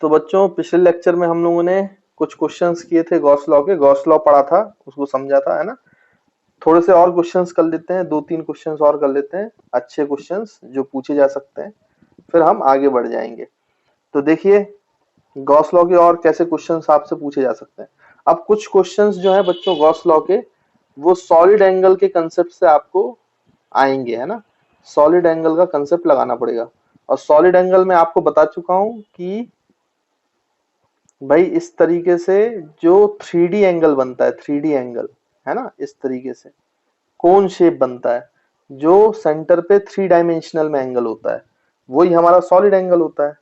तो बच्चों पिछले लेक्चर में हम लोगों ने कुछ क्वेश्चंस किए थे गॉस लॉ के, गॉस लॉ पढ़ा था, उसको समझा था, है ना। थोड़े से और क्वेश्चंस कर लेते हैं, 2-3 क्वेश्चंस और कर लेते हैं, अच्छे क्वेश्चंस जो पूछे जा सकते हैं, फिर हम आगे बढ़ जाएंगे। तो देखिए गॉस लॉ के और कैसे क्वेश्चंस आपसे पूछे जा सकते हैं। अब कुछ क्वेश्चंस जो है बच्चों गॉस लॉ के, वो सॉलिड एंगल के कंसेप्ट से आपको आएंगे, है ना। सॉलिड एंगल का कंसेप्ट लगाना पड़ेगा, और सॉलिड एंगल में आपको बता चुका हूं कि भाई इस तरीके से जो 3D एंगल बनता है, 3D एंगल, है ना, इस तरीके से कोन शेप बनता है, जो सेंटर पे 3 डायमेंशनल में एंगल होता है, वही हमारा सॉलिड एंगल होता है।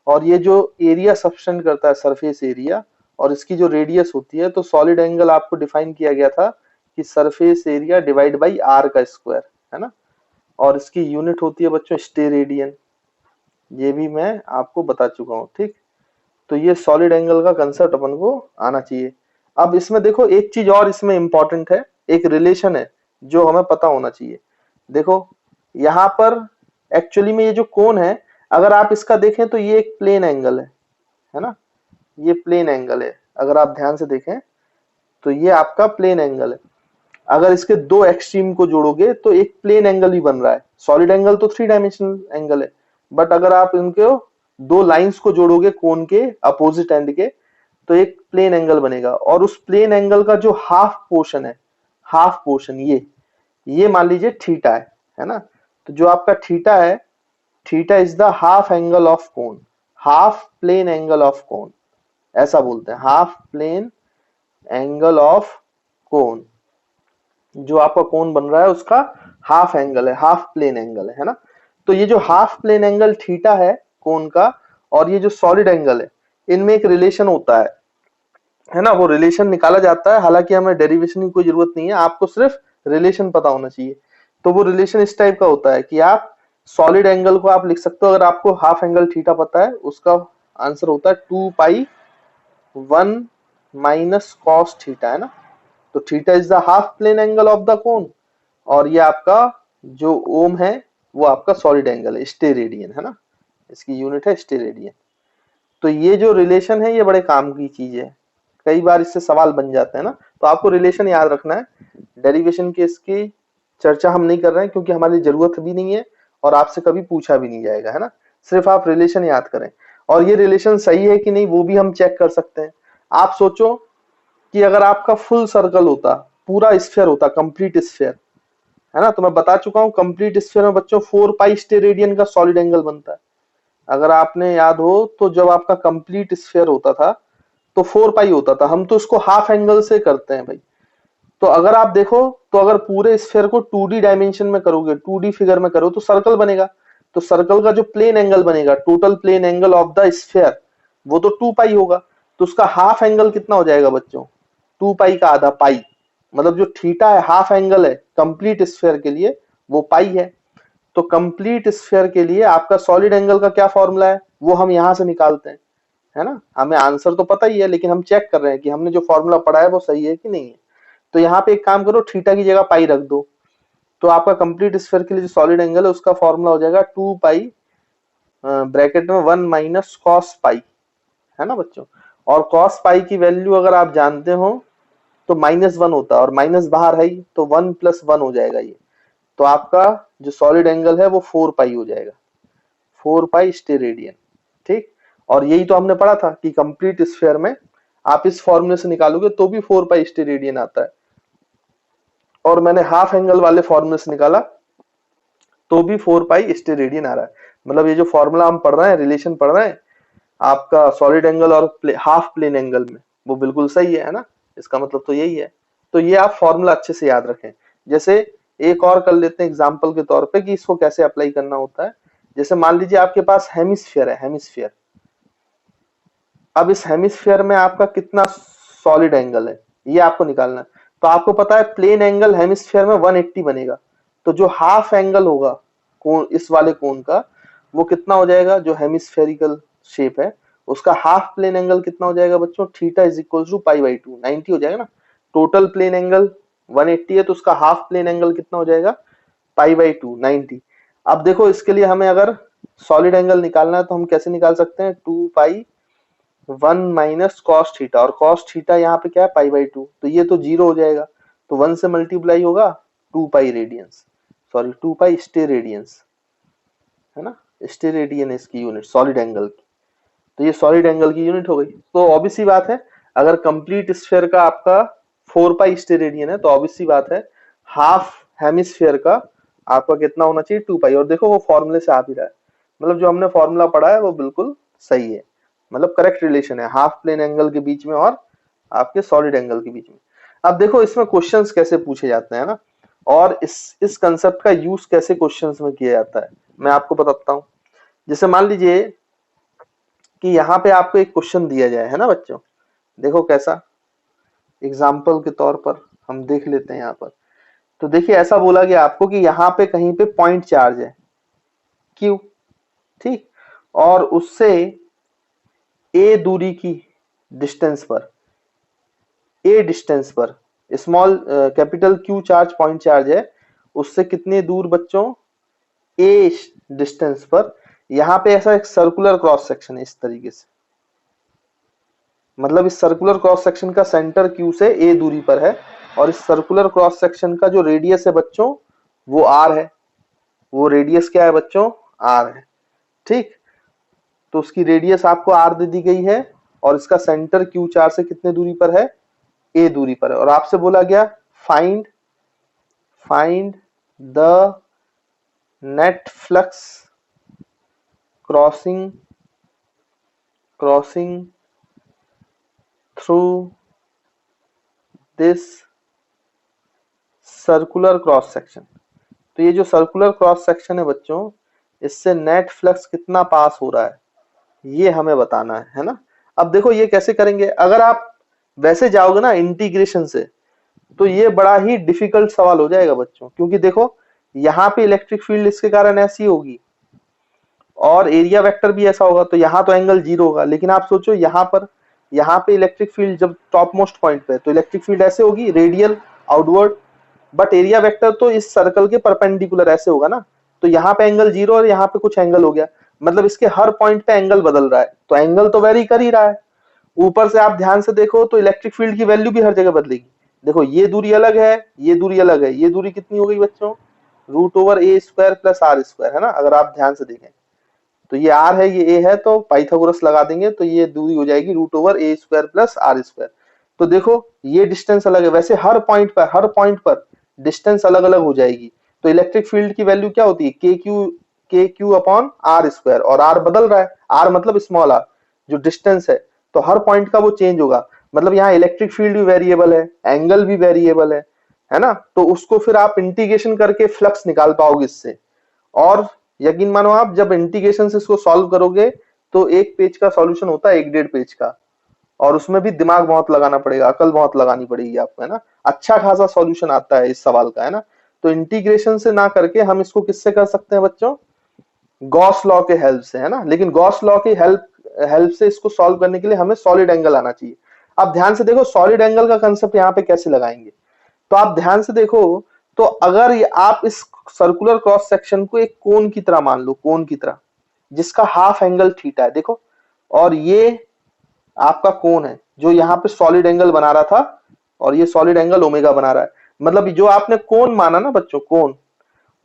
और ये जो एरिया सब्सटेंड करता है, सरफेस एरिया, और इसकी जो रेडियस होती है, तो सॉलिड एंगल आपको डिफाइन किया गया था कि surface area divide by R का स्क्वायर, है ना। और इसकी यूनिट होती है बच्चों स्टेरेडियन, ये भी मैं आपको बता चुका हूँ, ठीक। तो ये सॉलिड एंगल का कंसेप्ट अपन को आना चाहिए। अब इसमें देखो एक चीज और इसमें इंपॉर्टेंट है, एक रिलेशन है जो हमें पता होना चाहिए। देखो यहाँ पर एक्चुअली में ये जो कोण है, अगर आप इसका देखें तो ये एक प्लेन एंगल है ना, ये प्लेन एंगल है। अगर आप ध्यान से देखें तो ये आपका प्लेन एंगल है। अगर इसके दो एक्सट्रीम को जोड़ोगे तो एक प्लेन एंगल ही बन रहा है। सॉलिड एंगल तो 3 डायमेंशनल एंगल है, बट अगर आप इनके दो लाइंस को जोड़ोगे कोण के अपोजिट एंड के, तो एक प्लेन एंगल बनेगा। और उस प्लेन एंगल का जो हाफ पोर्शन है, हाफ पोर्शन ये मान लीजिए थीटा है ना। तो जो आपका थीटा है, theta is the half angle of कोण, हाफ प्लेन एंगल ऑफ कोण, ऐसा बोलते हैं, हाफ प्लेन एंगल ऑफ कोण। जो आपका कोण बन रहा है उसका हाफ एंगल है, हाफ प्लेन एंगल है ना। तो ये जो हाफ प्लेन एंगल थीटा है कोण का, और ये जो सॉलिड एंगल है, इनमें एक रिलेशन होता है ना। वो रिलेशन निकाला जाता है, हालांकि हमें डेरिवेशन की कोई जरूरत नहीं है, आपको सिर्फ रिलेशन पता होना चाहिए। तो वो रिलेशन इस टाइप का होता है कि आप सॉलिड एंगल को आप लिख सकते हो, अगर आपको हाफ एंगल थीटा पता है, उसका आंसर होता है 2π1 माइनस कॉस थीटा, है ना। तो theta is the half plane angle of the cone, और ये आपका जो ओम है वो आपका सॉलिड एंगल है, स्टेरेडियन, है ना, इसकी यूनिट है स्टेरेडियन। तो ये जो रिलेशन है ये बड़े काम की चीज है, कई बार इससे सवाल बन जाते हैं ना। तो आपको रिलेशन याद रखना है। डेरिवेशन के इसकी चर्चा हम नहीं कर रहे हैं क्योंकि हमारी जरूरत भी नहीं है, और आपसे कभी पूछा भी नहीं जाएगा, है ना। सिर्फ आप रिलेशन याद करें, और ये रिलेशन सही है कि नहीं वो भी हम चेक कर सकते हैं। आप सोचो कि अगर आपका फुल सर्कल होता, पूरा स्फीयर होता, कंप्लीट स्फीयर, है ना, तो मैं बता चुका हूं कंप्लीट स्फीयर में बच्चों 4π स्टेरेडियन का सॉलिड एंगल बनता है। अगर आपने याद हो तो जब आपका कंप्लीट स्फीयर होता था तो 4π होता था, हम तो इसको हाफ एंगल से करते हैं भाई। तो अगर आप देखो तो अगर पूरे स्फीयर को 2D डायमेंशन में करोगे, 2D फिगर में करो तो सर्कल बनेगा। तो सर्कल का जो प्लेन एंगल बनेगा, total plane angle of the sphere, वो तो 2π होगा। तो उसका हाफ एंगल कितना हो जाएगा बच्चों, 2π का आधा पाई, मतलब जो थीटा है हाफ एंगल है कंप्लीट स्फीयर के लिए, वो पाई है। तो कंप्लीट स्फीयर के लिए आपका सॉलिड एंगल का क्या फॉर्मूला है वो हम यहां से निकालते हैं, है ना। हमें आंसर तो पता ही है, लेकिन हम चेक कर रहे हैं कि हमने जो फॉर्मूला पढ़ा है वो सही है कि नहीं है। तो यहाँ पे एक काम करो, थीटा की जगह पाई रख दो, तो आपका कंप्लीट स्फीयर के लिए जो सॉलिड एंगल है उसका फॉर्मूला हो जाएगा 2π ब्रैकेट में 1 माइनस कॉस पाई, है ना बच्चों। और कॉस पाई की वैल्यू अगर आप जानते हो तो -1 होता है, और माइनस बाहर है ही, तो 1 + 1 हो जाएगा ये। तो आपका जो सॉलिड एंगल है वो 4π हो जाएगा, 4π स्टेरेडियन, ठीक। और यही तो हमने पढ़ा था कि कंप्लीट स्फीयर में आप इस फॉर्मूले से निकालोगे तो भी 4π स्टेरेडियन आता है, और मैंने हाफ एंगल वाले फॉर्मूले से निकाला तो भी 4π स्टेरेडियन आ रहा है। मतलब ये जो फॉर्मूला हम पढ़ रहे हैं, रिलेशन पढ़ रहे हैं आपका सॉलिड एंगल और हाफ प्लेन एंगल में, वो बिल्कुल सही है ना। इसका मतलब तो यही है। तो ये आप फॉर्मूला अच्छे से याद रखें। जैसे एक और कर लेते हैं एग्जांपल के तौर पे कि इसको कैसे अप्लाई करना होता है। जैसे मान लीजिए आपके पास हेमिस्फीयर है, हेमिस्फीयर। अब इस हेमिस्फीयर में आपका कितना सॉलिड एंगल है ये आपको निकालना है। तो आपको पता है प्लेन एंगल हेमिस्फीयर में 180 बनेगा, तो जो हाफ एंगल होगा कोण, इस वाले कोण का, वो कितना हो जाएगा, जो हेमिस्फेरिकल शेप है उसका हाफ प्लेन एंगल कितना हो जाएगा बच्चों, थीटा इज इक्वल टू π/2, 90 हो जाएगा ना। टोटल प्लेन एंगल 180 है, तो उसका हाफ प्लेन एंगल कितना हो जाएगा, π/2, 90। अब देखो इसके लिए हमें अगर सॉलिड एंगल निकालना है तो हम कैसे निकाल सकते हैं, 2π 1 माइनस कॉस थीटा, और कॉस थीटा यहाँ पे क्या है π/2, तो ये तो 0 हो जाएगा, तो 1 से मल्टीप्लाई होगा 2 पाई रेडियंस, सॉरी 2 पाई स्टेरेडियंस, है ना, स्टेरेडियन इसकी यूनिट सॉलिड एंगल की, तो ये सॉलिड एंगल की यूनिट हो गई। तो ऑब्वियस सी बात है, अगर कंप्लीट स्फीयर का आपका 4 पाई स्टेरेडियन है तो ऑब्वियस सी बात है हाफ हेमिस्फीयर का आपका कितना होना चाहिए 2 पाई, और देखो वो फॉर्मूले से आ भी रहा है, मतलब जो हमने फॉर्मूला पढ़ा है वो बिल्कुल सही है, मतलब करेक्ट रिलेशन है हाफ प्लेन एंगल के बीच में और आपके सॉलिड एंगल के बीच में। अब देखो इसमें क्वेश्चंस कैसे पूछे जाते हैं ना, और इस कंसेप्ट का यूज कैसे क्वेश्चंस में किया जाता है मैं आपको बताता हूँ। जैसे मान लीजिए कि यहाँ पे आपको एक क्वेश्चन दिया जाए, है ना बच्चों, देखो कैसा, एग्जाम्पल के तौर पर हम देख लेते हैं यहाँ पर। तो देखिए ऐसा बोला गया आपको कि यहाँ पे कहीं पे पॉइंट चार्ज है Q, ठीक, और उससे a दूरी की डिस्टेंस पर, a डिस्टेंस पर small capital Q charge point charge है, उससे कितने दूर बच्चों a डिस्टेंस पर, यहाँ पे ऐसा एक सर्कुलर क्रॉस सेक्शन है इस तरीके से, मतलब इस सर्कुलर क्रॉस सेक्शन का सेंटर Q से a दूरी पर है, और इस सर्कुलर क्रॉस सेक्शन का जो रेडियस है बच्चों वो r है, वो रेडियस क्या है बच्चों r है, ठीक, तो उसकी रेडियस आपको r दे दी गई है, और इसका सेंटर Q4 से कितने दूरी पर है a दूरी पर है, और आपसे बोला गया find the net flux crossing through this circular cross section. तो ये जो सर्कुलर क्रॉस सेक्शन है बच्चों, इससे नेट फ्लक्स कितना पास हो रहा है ये हमें बताना है ना। अब देखो ये कैसे करेंगे, अगर आप वैसे जाओगे ना इंटीग्रेशन से, तो ये बड़ा ही डिफिकल्ट सवाल हो जाएगा बच्चों, क्योंकि देखो यहाँ पे इलेक्ट्रिक फील्ड इसके कारण ऐसी होगी और एरिया वेक्टर भी ऐसा होगा, तो यहाँ तो एंगल 0 होगा, लेकिन आप सोचो यहाँ पे इलेक्ट्रिक फील्ड जब टॉप मोस्ट पॉइंट पे है तो इलेक्ट्रिक फील्ड ऐसे होगी radial outward, but area vector तो इस सर्कल के परपेंडिकुलर ऐसे होगा ना, तो यहाँ पे एंगल 0 और यहाँ पे कुछ एंगल हो गया, मतलब इसके हर पॉइंट पे एंगल बदल रहा है, तो एंगल तो वेरी कर ही रहा है। ऊपर से आप ध्यान से देखो तो इलेक्ट्रिक फील्ड की वैल्यू भी हर जगह बदलेगी, देखो ये दूरी अलग है, ये दूरी अलग है, ये दूरी कितनी हो गई बच्चों √a² प्लस r², है ना, अगर आप ध्यान से देखें तो ये r है ये a है, तो पाइथागोरस लगा देंगे तो ये दूरी हो जाएगी √a² प्लस r²। तो देखो ये डिस्टेंस अलग है, वैसे हर पॉइंट पर डिस्टेंस अलग अलग हो जाएगी, तो इलेक्ट्रिक फील्ड की वैल्यू क्या होती है kq अपॉन r², और r बदल रहा है, r मतलब स्मॉल r जो डिस्टेंस है, तो हर पॉइंट का वो चेंज होगा, मतलब यहाँ इलेक्ट्रिक फील्ड भी वेरिएबल है, एंगल भी वेरिएबल है ना, तो उसको फिर आप इंटीग्रेशन करके फ्लक्स निकाल पाओगे इससे। और यकीन मानो आप जब इंटीग्रेशन से इसको सॉल्व करोगे तो एक पेज का सॉल्यूशन होता है 1.5 पेज का, और उसमें भी दिमाग बहुत लगाना पड़ेगा, अकल बहुत लगानी पड़ेगी आपको, है ना, अच्छा खासा सॉल्यूशन आता है इस सवाल का, है ना। तो इंटीग्रेशन से ना करके हम इसको किससे कर सकते हैं बच्चों, गॉस लॉ के हेल्प से, है ना, लेकिन गॉस लॉ की हेल्प से इसको सॉल्व करने के लिए हमें सॉलिड एंगल आना चाहिए। अब ध्यान से देखो सॉलिड एंगल का कंसेप्ट यहाँ पे कैसे लगाएंगे, तो आप ध्यान से देखो, तो अगर आप इस सर्कुलर क्रॉस सेक्शन को एक कोन की तरह मान लो, कोन की तरह जिसका हाफ एंगल थीटा है, देखो, और ये आपका कोन है जो यहाँ पे सॉलिड एंगल बना रहा था, और ये सॉलिड एंगल ओमेगा बना रहा है, मतलब जो आपने कोन माना ना बच्चों, कोन,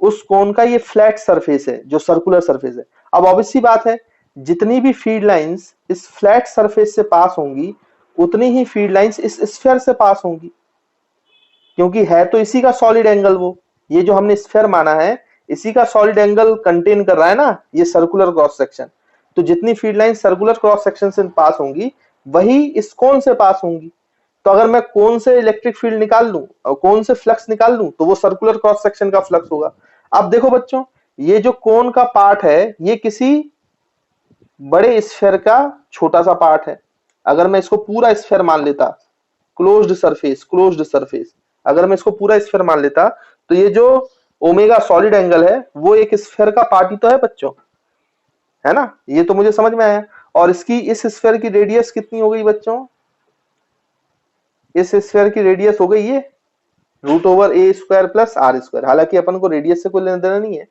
उस कोन का ये फ्लैट सरफेस है जो सर्कुलर सरफेस है। अब ऑब्वियस सी बात है जितनी भी फील्ड लाइंस इस फ्लैट सरफेस से पास होंगी उतनी ही फील्ड लाइंस इस स्फीयर से पास होंगी, क्योंकि है तो इसी का सॉलिड एंगल वो, ये जो हमने स्फीयर माना है इसी का सॉलिड एंगल कंटेन कर रहा है ना ये सर्कुलर क्रॉस सेक्शन, तो जितनी field line circular cross section से पास होंगी वही इस कोन से पास होंगी, तो अगर मैं कोन से इलेक्ट्रिक फील्ड निकाल लूं और कोन से फ्लक्स निकाल लूं तो वो सर्कुलर क्रॉस सेक्शन का फ्लक्स होगा। अब देखो बच्चों ये जो कोन का पार्ट है ये किसी बड़े स्फीयर का छोटा सा पार्ट है, अगर मैं इसको पूरा स्फीयर मान लेता, क्लोज्ड सरफेस, अगर मैं इसको पूरा स्फीयर मान लेता तो ये जो ओमेगा सॉलिड एंगल है वो एक स्फीयर का पार्ट ही तो है बच्चों, है ना, ये तो मुझे समझ में आया। और इसकी इस स्फीयर की रेडियस कितनी हो गई बच्चों, इस स्फीयर की रेडियस हो गई ये √a² प्लस r², हालांकि अपन को रेडियस से कोई लेना देना नहीं है,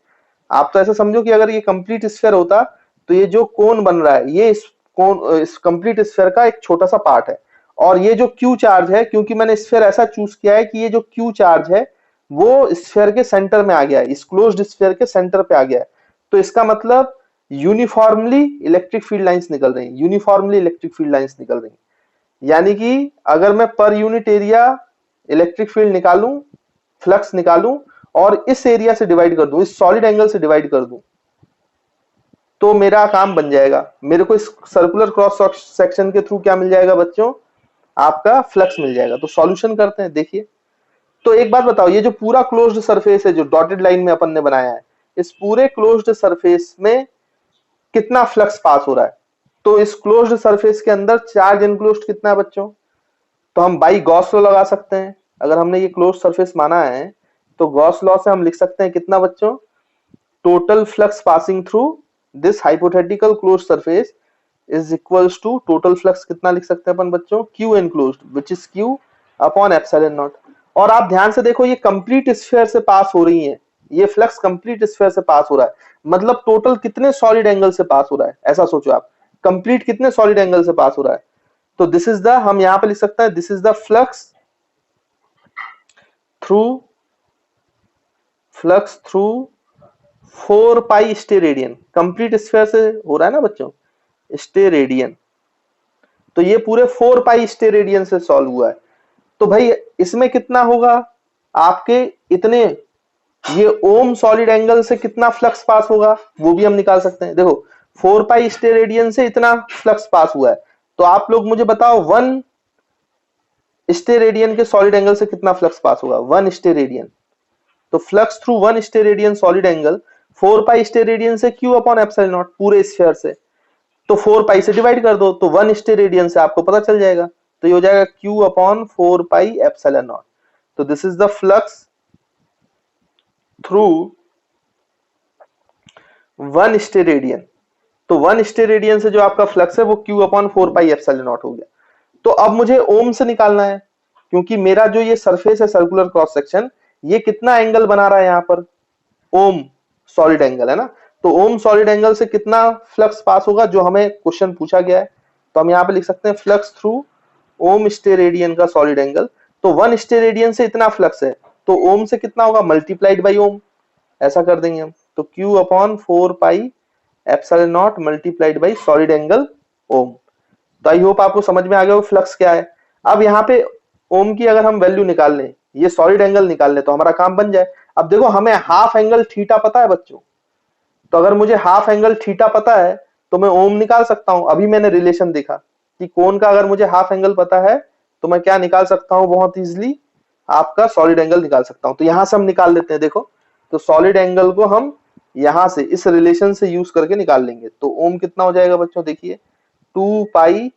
आप तो ऐसा समझो कि अगर ये कंप्लीट स्फीयर होता तो ये जो कोन बन रहा है ये कौन इस कंप्लीट स्फीयर का एक छोटा सा पार्ट है। और ये जो क्यू चार्ज है, क्योंकि मैंने स्फीयर ऐसा चूज किया है कि ये जो क्यू चार्ज है वो स्फीयर के सेंटर में आ गया है, इस क्लोज्ड स्फीयर के सेंटर पे आ गया है। तो इसका मतलब यूनिफॉर्मली इलेक्ट्रिक फील्ड लाइंस निकल रही हैं, यूनिफॉर्मली इलेक्ट्रिक फील्ड लाइंस निकल रही हैं। यानी कि अगर मैं per unit area electric field निकालूं, फ्लक्स निकालूं और इस एरिया से डिवाइड कर दूं, इस सॉलिड एंगल से डिवाइड कर दूं, तो मेरा काम बन जाएगा। मेरे को इस सर्कुलर क्रॉस सेक्शन के थ्रू क्या मिल जाएगा बच्चों, आपका फ्लक्स मिल जाएगा। तो सॉल्यूशन करते हैं, देखिए। तो एक बात बताओ, ये जो पूरा क्लोज्ड सरफेस है जो डॉटेड लाइन में अपन ने बनाया है, इस पूरे क्लोज्ड सरफेस में कितना फ्लक्स पास हो रहा है? तो इस क्लोज्ड सरफेस के अंदर चार्ज इनक्लोज्ड कितना है बच्चों? तो हम बाई गॉस लॉ लगा सकते हैं। अगर हमने ये क्लोज्ड सरफेस माना है तो गॉस लॉ से हम लिख सकते हैं कितना बच्चों, total flux passing through this hypothetical closed surface is equals to total flux कितना लिख सकते हैं अपन बच्चों, Q enclosed which is Q upon epsilon naught. और आप ध्यान से देखो, ये कंप्लीट स्फीयर से पास हो रही है, ये फ्लक्स कंप्लीट स्फीयर से पास हो रहा है, मतलब टोटल कितने सॉलिड एंगल से पास हो रहा है, ऐसा सोचो आप, कंप्लीट कितने सॉलिड एंगल से पास हो रहा है। तो दिस इज द, हम यहां पे लिख सकते हैं this is the flux through 4 pi steradian, complete sphere से हो रहा है ना बच्चों, स्टेरेडियन। तो ये पूरे 4 पाई स्टेरेडियन से सॉल्व हुआ है। तो भाई इसमें कितना होगा आपके, इतने ये ओम सॉलिड एंगल से कितना फ्लक्स पास होगा वो भी हम निकाल सकते हैं। देखो 4 पाई स्टेरेडियन से इतना फ्लक्स पास हुआ है, तो आप लोग मुझे बताओ 1 स्टेरेडियन के सॉलिड एंगल से कितना फ्लक्स पास होगा, 1 स्टेरेडियन। तो flux through 1 steradian solid angle 4 पाई स्टेरेडियन से क्यू अपॉन एप्सिलॉन नॉट पूरे स्फीयर से, तो 4 पाई से डिवाइड कर दो तो 1 स्टेरेडियन से आपको पता चल जाएगा। तो ये हो जाएगा Q upon 4 pi epsilon not. तो this is the flux through 1 steradian. तो 1 स्टेरेडियन से जो आपका फ्लक्स है वो Q upon 4 pi epsilon naught हो गया। तो अब मुझे ओम से निकालना है, क्योंकि मेरा जो ये सरफेस है सर्कुलर क्रॉस सेक्शन, ये कितना एंगल बना रहा है यहाँ पर, ओम सॉलिड एंगल है ना। तो ओम सॉलिड एंगल से कितना फ्लक्स पास होगा जो हमें क्वेश्चन पूछा गया है। तो हम यहाँ पे लिख सकते हैं फ्लक्स थ्रू ओम स्टेरेडियन का सॉलिड एंगल। तो 1 स्टेरेडियन से इतना फ्लक्स है, तो ओम से कितना होगा, मल्टीप्लाइड बाई ओम, ऐसा कर देंगे हम। तो Q upon 4 pi epsilon naught multiplied by solid angle ओम। तो आई होप आपको समझ में आ गया वो फ्लक्स क्या है। अब यहाँ पे ओम की अगर हम वैल्यू निकाल लें, ये सॉलिड एंगल निकाल लें, तो हमारा काम बन जाए। अब देखो हमें हाफ एंगल थीटा पता है बच्चों, तो अगर मुझे हाफ एंगल थीटा पता है तो मैं ओम निकाल सकता हूं। अभी मैंने रिलेशन देखा कि कोण का अगर मुझे हाफ एंगल पता है तो मैं क्या निकाल सकता हूं, बहुत इजीली आपका सॉलिड एंगल निकाल सकता हूं। तो यहां से हम निकाल लेते हैं, देखो। तो सॉलिड एंगल को हम यहां से इस रिलेशन से यूज करके निकाल लेंगे। तो ओम कितना हो जाएगा बच्चों, देखिए 2 पाई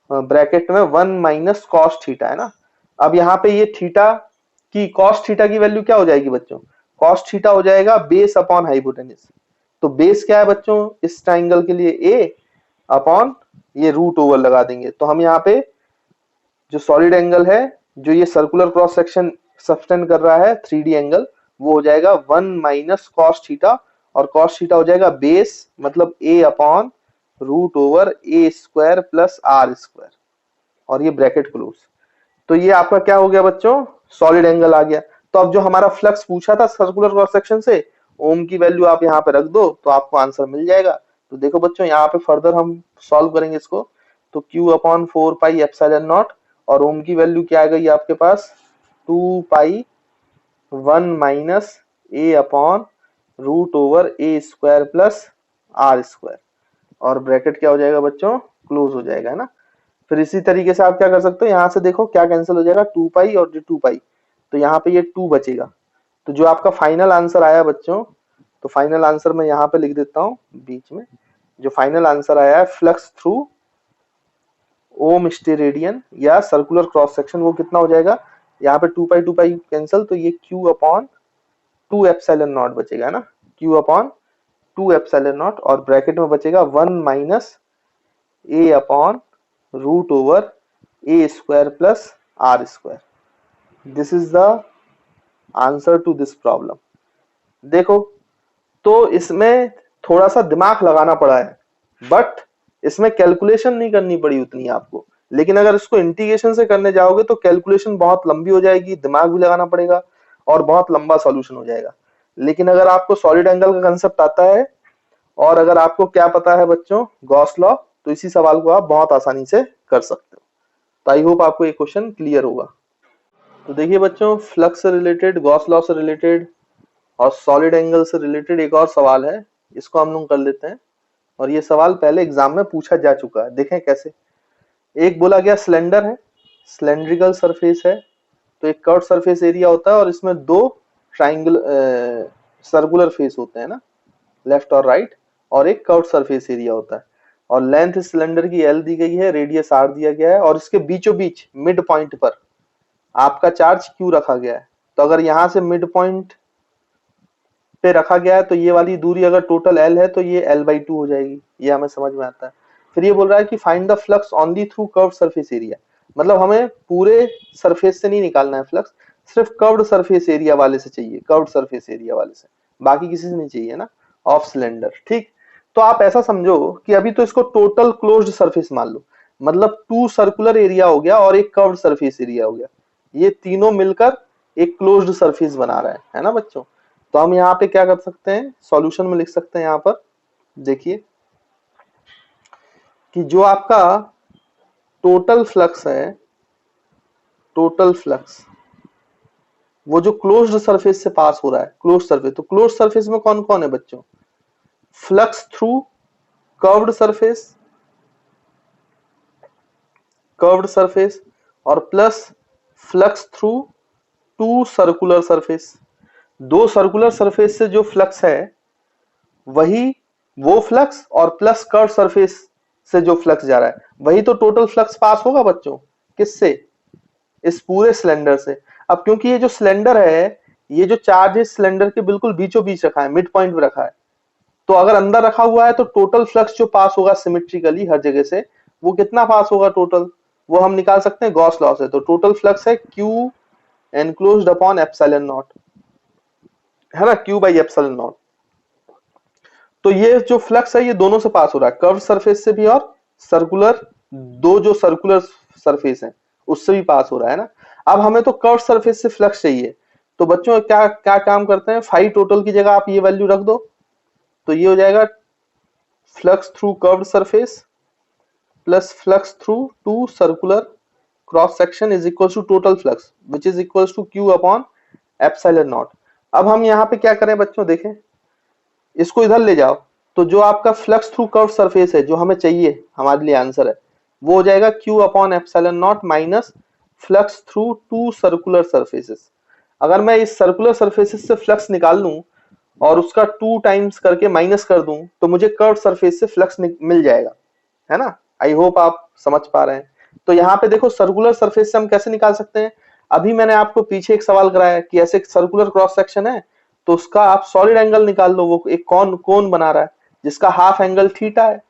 ब्रैकेट में 1 माइनस कॉस थीटा है ना। अब यहाँ पे ये थीटा की, कॉस थीटा की वैल्यू क्या हो जाएगी बच्चों, कॉस थीटा हो जाएगा बेस अपॉन हाइपोटेन्यूज। तो बेस क्या है बच्चों इस ट्राइंगल के लिए, ए अपॉन ये रूट ओवर लगा देंगे। तो हम यहाँ पे जो सॉलिड एंगल है, जो ये सर्कुलर क्रॉस सेक्शन सब्टेंड कर रहा है 3D एंगल, वो हो जाएगा 1 माइनस कॉस थीटा, और कॉस थीटा हो जाएगा बेस मतलब A upon root over A square plus are square, और ये ब्रैकेट क्लोज। तो ये आपका क्या हो गया बच्चों, सॉलिड एंगल आ गया। तो अब जो हमारा फ्लक्स पूछा था सर्कुलर क्रॉस सेक्शन से, ओम की वैल्यू आप यहाँ पे रख दो तो आपको आंसर मिल जाएगा। तो देखो बच्चों यहाँ पे फर्दर हम सॉल्व करेंगे इसको। तो Q upon 4 pi epsilon naught, और ओम की वैल्यू क्या आ गई आपके पास, 2 pi 1 minus a upon root over A square plus are square, और ब्रैकेट क्या हो जाएगा बच्चों, क्लोज हो जाएगा, है ना। फिर इसी तरीके से आप क्या कर सकते हो, यहाँ से देखो क्या कैंसिल हो जाएगा, 2 पाई और 2 पाई, तो यहाँ पे ये 2 बचेगा। तो जो आपका फाइनल आंसर आया बच्चों, तो फाइनल आंसर मैं यहाँ पे लिख देता हूँ बीच में। जो फाइनल आंसर आया है फ्लक्स थ्रू ओम स्टेरेडियन या सर्कुलर क्रॉस सेक्शन, वो कितना हो जाएगा, यहाँ पे 2 पाई कैंसिल, तो ये क्यू अपॉन 2 एप्सिलॉन नॉट बचेगा ना, क्यू अपॉन 2 एप्सिलॉन नॉट, और ब्रैकेट में बचेगा 1 minus a upon root over A square plus are square. This is the answer to this problem. देखो तो इसमें थोड़ा सा दिमाग लगाना पड़ा है, बट इसमें कैलकुलेशन नहीं करनी पड़ी उतनी आपको, लेकिन अगर इसको इंटीग्रेशन से करने जाओगे तो कैलकुलेशन बहुत लंबी हो जाएगी, दिमाग भी लगाना पड़ेगा और बहुत लंबा सॉल्यूशन हो जाएगा। लेकिन अगर आपको सॉलिड एंगल का कंसेप्ट आता है और अगर आपको क्या पता है बच्चों, गॉस लॉ, तो इसी सवाल को आप बहुत आसानी से कर सकते हो। तो आई होप आपको ये क्वेश्चन क्लियर होगा। तो देखिए बच्चों, फ्लक्स से रिलेटेड, गॉस लॉ से रिलेटेड और सॉलिड एंगल से रिलेटेड एक और सवाल है, इसको हम लोग कर लेते हैं। और ये सवाल पहले एग्जाम में पूछा जा चुका है, देखें कैसे। एक बोला गया सिलेंडर है, सिलेंड्रिकल सरफेस है, तो एक कर्व सरफेस एरिया होता है और इसमें दो ट्राइंगल सर्कुलर फेस होते हैं ना, लेफ्ट और राइट, और एक कर्व सरफेस एरिया होता है। और लेंथ सिलेंडर की एल दी गई है, रेडियस आर दिया गया है, और इसके बीचों बीच मिड पॉइंट पर आपका चार्ज क्यू रखा गया है। तो अगर यहां से मिड पॉइंट पे रखा गया है तो ये वाली दूरी अगर टोटल एल है तो ये L/2 हो जाएगी, ये हमें समझ में आता है। फिर ये बोल रहा है कि find the flux only through curved surface area, मतलब हमें पूरे सरफेस से नहीं निकालना है फ्लक्स, सिर्फ कर्व्ड सरफेस एरिया वाले से चाहिए, कर्व्ड सरफेस एरिया वाले से, बाकी किसी से नहीं चाहिए ना, ऑफ सिलेंडर। ठीक, तो आप ऐसा समझो कि अभी तो इसको टोटल क्लोज्ड सरफेस मान लो, मतलब 2 सर्कुलर एरिया हो गया और एक कर्व्ड सरफेस एरिया हो गया, ये तीनों मिलकर एक क्लोज्ड सरफेस बना रहा है ना बच्चों। तो हम यहाँ पे क्या कर सकते हैं, सॉल्यूशन में लिख सकते हैं, यहाँ पर देखिए कि जो आपका टोटल फ्लक्स है, टोटल फ्लक्स वो जो क्लोज्ड सरफेस से पास हो रहा है, क्लोज्ड सरफेस, तो क्लोज्ड सरफेस में कौन कौन है बच्चों, flux through curved surface, curved surface, और plus flux through 2 circular surface. 2 circular surface से जो फ्लक्स है वही वो फ्लक्स, और प्लस कर्व सरफेस से जो फ्लक्स जा रहा है वही तो टोटल फ्लक्स पास होगा बच्चों, किससे, इस पूरे सिलेंडर से। अब क्योंकि ये जो सिलेंडर है, ये जो चार्ज है सिलेंडर के बिल्कुल बीचों बीच रखा है, मिड पॉइंट पे रखा है, तो अगर अंदर रखा हुआ है तो टोटल फ्लक्स जो पास होगा सिमेट्रिकली हर जगह से, वो कितना पास होगा टोटल, वो हम निकाल सकते हैं गॉस लॉ से। तो टोटल फ्लक्स है Q enclosed upon epsilon not, है ना, Q बाई एप्सिलॉन नॉट। तो ये जो फ्लक्स है ये दोनों से पास हो रहा है, कर्व सरफेस से भी और सर्कुलर, दो जो सर्कुलर सरफेस है उससे भी पास हो रहा है ना। अब हमें तो कर्व सरफेस से फ्लक्स चाहिए, तो बच्चों क्या क्या काम करते हैं, फाई टोटल की जगह आप ये वैल्यू रख दो, तो ये हो जाएगा flux through curve surface plus flux through 2 circular cross section is equal to total flux which is equal to Q upon epsilon naught. अब हम यहाँ पे क्या करें बच्चों, देखें इसको इधर ले जाओ, तो जो आपका फ्लक्स थ्रू कर्व सरफेस है जो हमें चाहिए, हमारे लिए आंसर है, वो हो जाएगा Q upon epsilon not minus flux through 2 circular surfaces. अगर मैं इस सर्कुलर सरफेसेस से फ्लक्स निकाल लूं और उसका 2 टाइम्स करके माइनस कर दूं तो मुझे कर्व सरफेस से फ्लक्स मिल जाएगा, है ना। आई होप आप समझ पा रहे हैं। तो यहाँ पे देखो सर्कुलर सरफेस से हम कैसे निकाल सकते हैं, अभी मैंने आपको पीछे एक सवाल कराया कि ऐसे सर्कुलर क्रॉस सेक्शन है तो उसका आप सॉलिड एंगल निकाल लो, वो एक कोन बना रहा है जिसका हाफ एंगल थीटा है,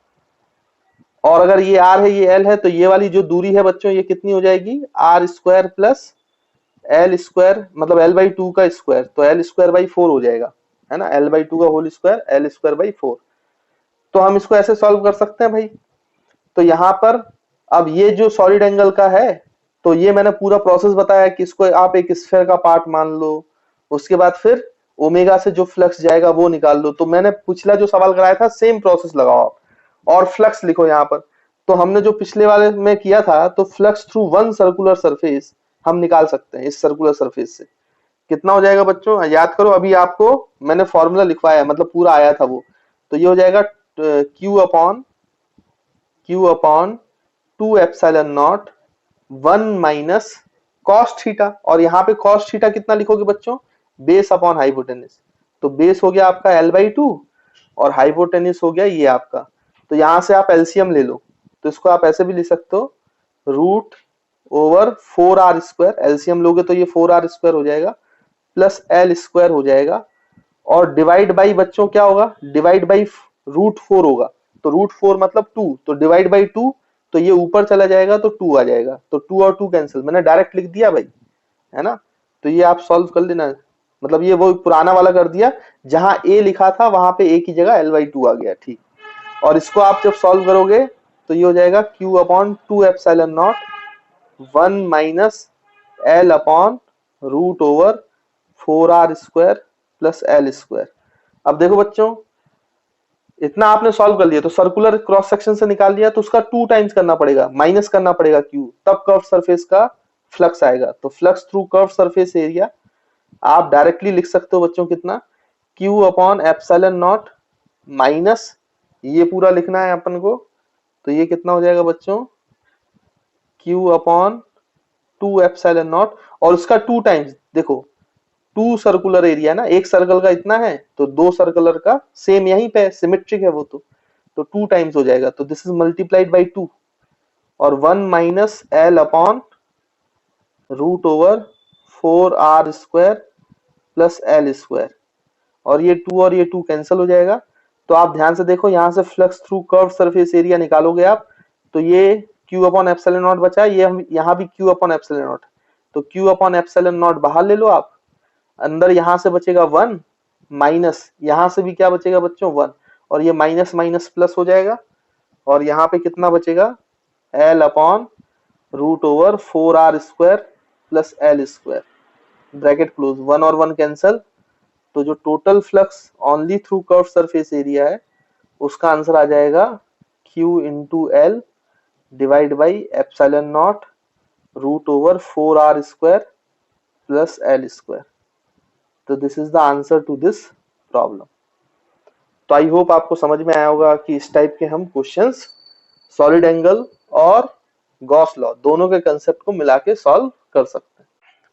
और अगर ये r है ये l है तो ये वाली जो दूरी है बच्चों ये कितनी हो जाएगी, r square plus l square, मतलब l/2 का स्क्वायर, तो l स्क्वायर बाई 4 हो जाएगा, है ना, l/2 का whole square l square by 4। तो हम इसको ऐसे सॉल्व कर सकते हैं भाई। तो यहाँ पर अब ये जो सॉलिड एंगल का है, तो ये मैंने पूरा प्रोसेस बताया कि इसको आप एक स्फीयर का पार्ट मान लो, उसके बाद फिर ओमेगा से जो फ्लक्स जाएगा वो निकाल लो। तो मैंने पिछला जो सवाल कराया था सेम प्रोसेस लगाओ आप और फ्लक्स लिखो यहाँ पर। तो हमने जो पिछले वाले में किया था, तो फ्लक्स थ्रू 1 सर्कुलर सरफेस हम निकाल सकते हैं इस सर्कुलर सरफेस से। कितना हो जाएगा बच्चों, याद करो, अभी आपको मैंने फॉर्मूला लिखवाया, मतलब पूरा आया था वो। तो ये हो जाएगा Q upon 2 epsilon naught 1 minus cos theta, और यहाँ पे कॉस थीटा कितना लिखोगे बच्चों, बेस अपॉन हाइपोटेनिस। तो बेस हो गया आपका L/2 और हाइपोटेनिस हो गया ये आपका। तो यहाँ से आप एलसीएम ले लो, तो इसको आप ऐसे भी लिख सकते हो, root over 4r square, LCM लोगे तो ये 4r स्क्वायर हो जाएगा प्लस l स्क्वायर हो जाएगा, और डिवाइड बाई बच्चों क्या होगा, डिवाइड बाई रूट 4 होगा, तो रूट 4 मतलब 2, तो डिवाइड बाई 2, तो ये ऊपर चला जाएगा तो 2 आ जाएगा, तो 2 और 2 कैंसिल, मैंने डायरेक्ट लिख दिया भाई, है ना। तो ये आप सॉल्व कर लेना, मतलब ये वो पुराना वाला कर दिया, जहां a लिखा था वहां पे a की जगह L/2 आ गया, ठीक। और इसको आप जब सॉल्व करोगे तो ये हो जाएगा Q upon 2 epsilon naught 1 minus L upon root over 4r square plus L square. अब देखो बच्चों, इतना आपने सॉल्व कर लिया तो सर्कुलर क्रॉस सेक्शन से निकाल लिया तो उसका 2 टाइम्स करना पड़ेगा, माइनस करना पड़ेगा क्यू, तब कर्व सरफेस का फ्लक्स आएगा। तो flux through curve surface area आप डायरेक्टली लिख सकते हो बच्चों कितना, Q upon epsilon not minus, ये पूरा लिखना है अपन को, तो ये कितना हो जाएगा बच्चों, क्यू अपॉन 2 एप्सिलॉन नॉट, और उसका 2 टाइम्स, देखो 2 सर्कुलर एरिया ना, एक सर्कल का इतना है तो 2 सर्कुलर का सेम यहीं पे सिमेट्रिक है वो, तो 2 टाइम्स हो जाएगा, तो दिस इज मल्टीप्लाइड बाई 2, और 1 minus L upon root over 4r square plus L square, और ये 2 और ये 2 कैंसिल हो जाएगा। तो आप ध्यान से देखो, यहां से flux through curve surface area निकालोगे आप, तो ये q अपॉन एप्सिलॉन नॉट बचा, ये हम यहाँ भी q अपॉन एप्सिलॉन नॉट, तो q अपॉन एप्सिलॉन नॉट बाहर ले लो आप, अंदर यहां से बचेगा 1 माइनस, यहां से भी क्या बचेगा बच्चों 1, और ये माइनस माइनस प्लस हो जाएगा, और यहाँ पे कितना बचेगा l upon root over 4r square plus L square, bracket close, 1 और 1 कैंसल, तो जो total flux only through curve surface area है उसका आंसर आ जाएगा Q into L divide by epsilon naught root over 4r square plus L square. तो this is the answer to this problem. तो I hope आपको समझ में आया होगा कि इस टाइप के हम क्वेश्चंस सॉलिड एंगल और गॉस लॉ दोनों के कंसेप्ट को मिला के सॉल्व कर सकते हैं।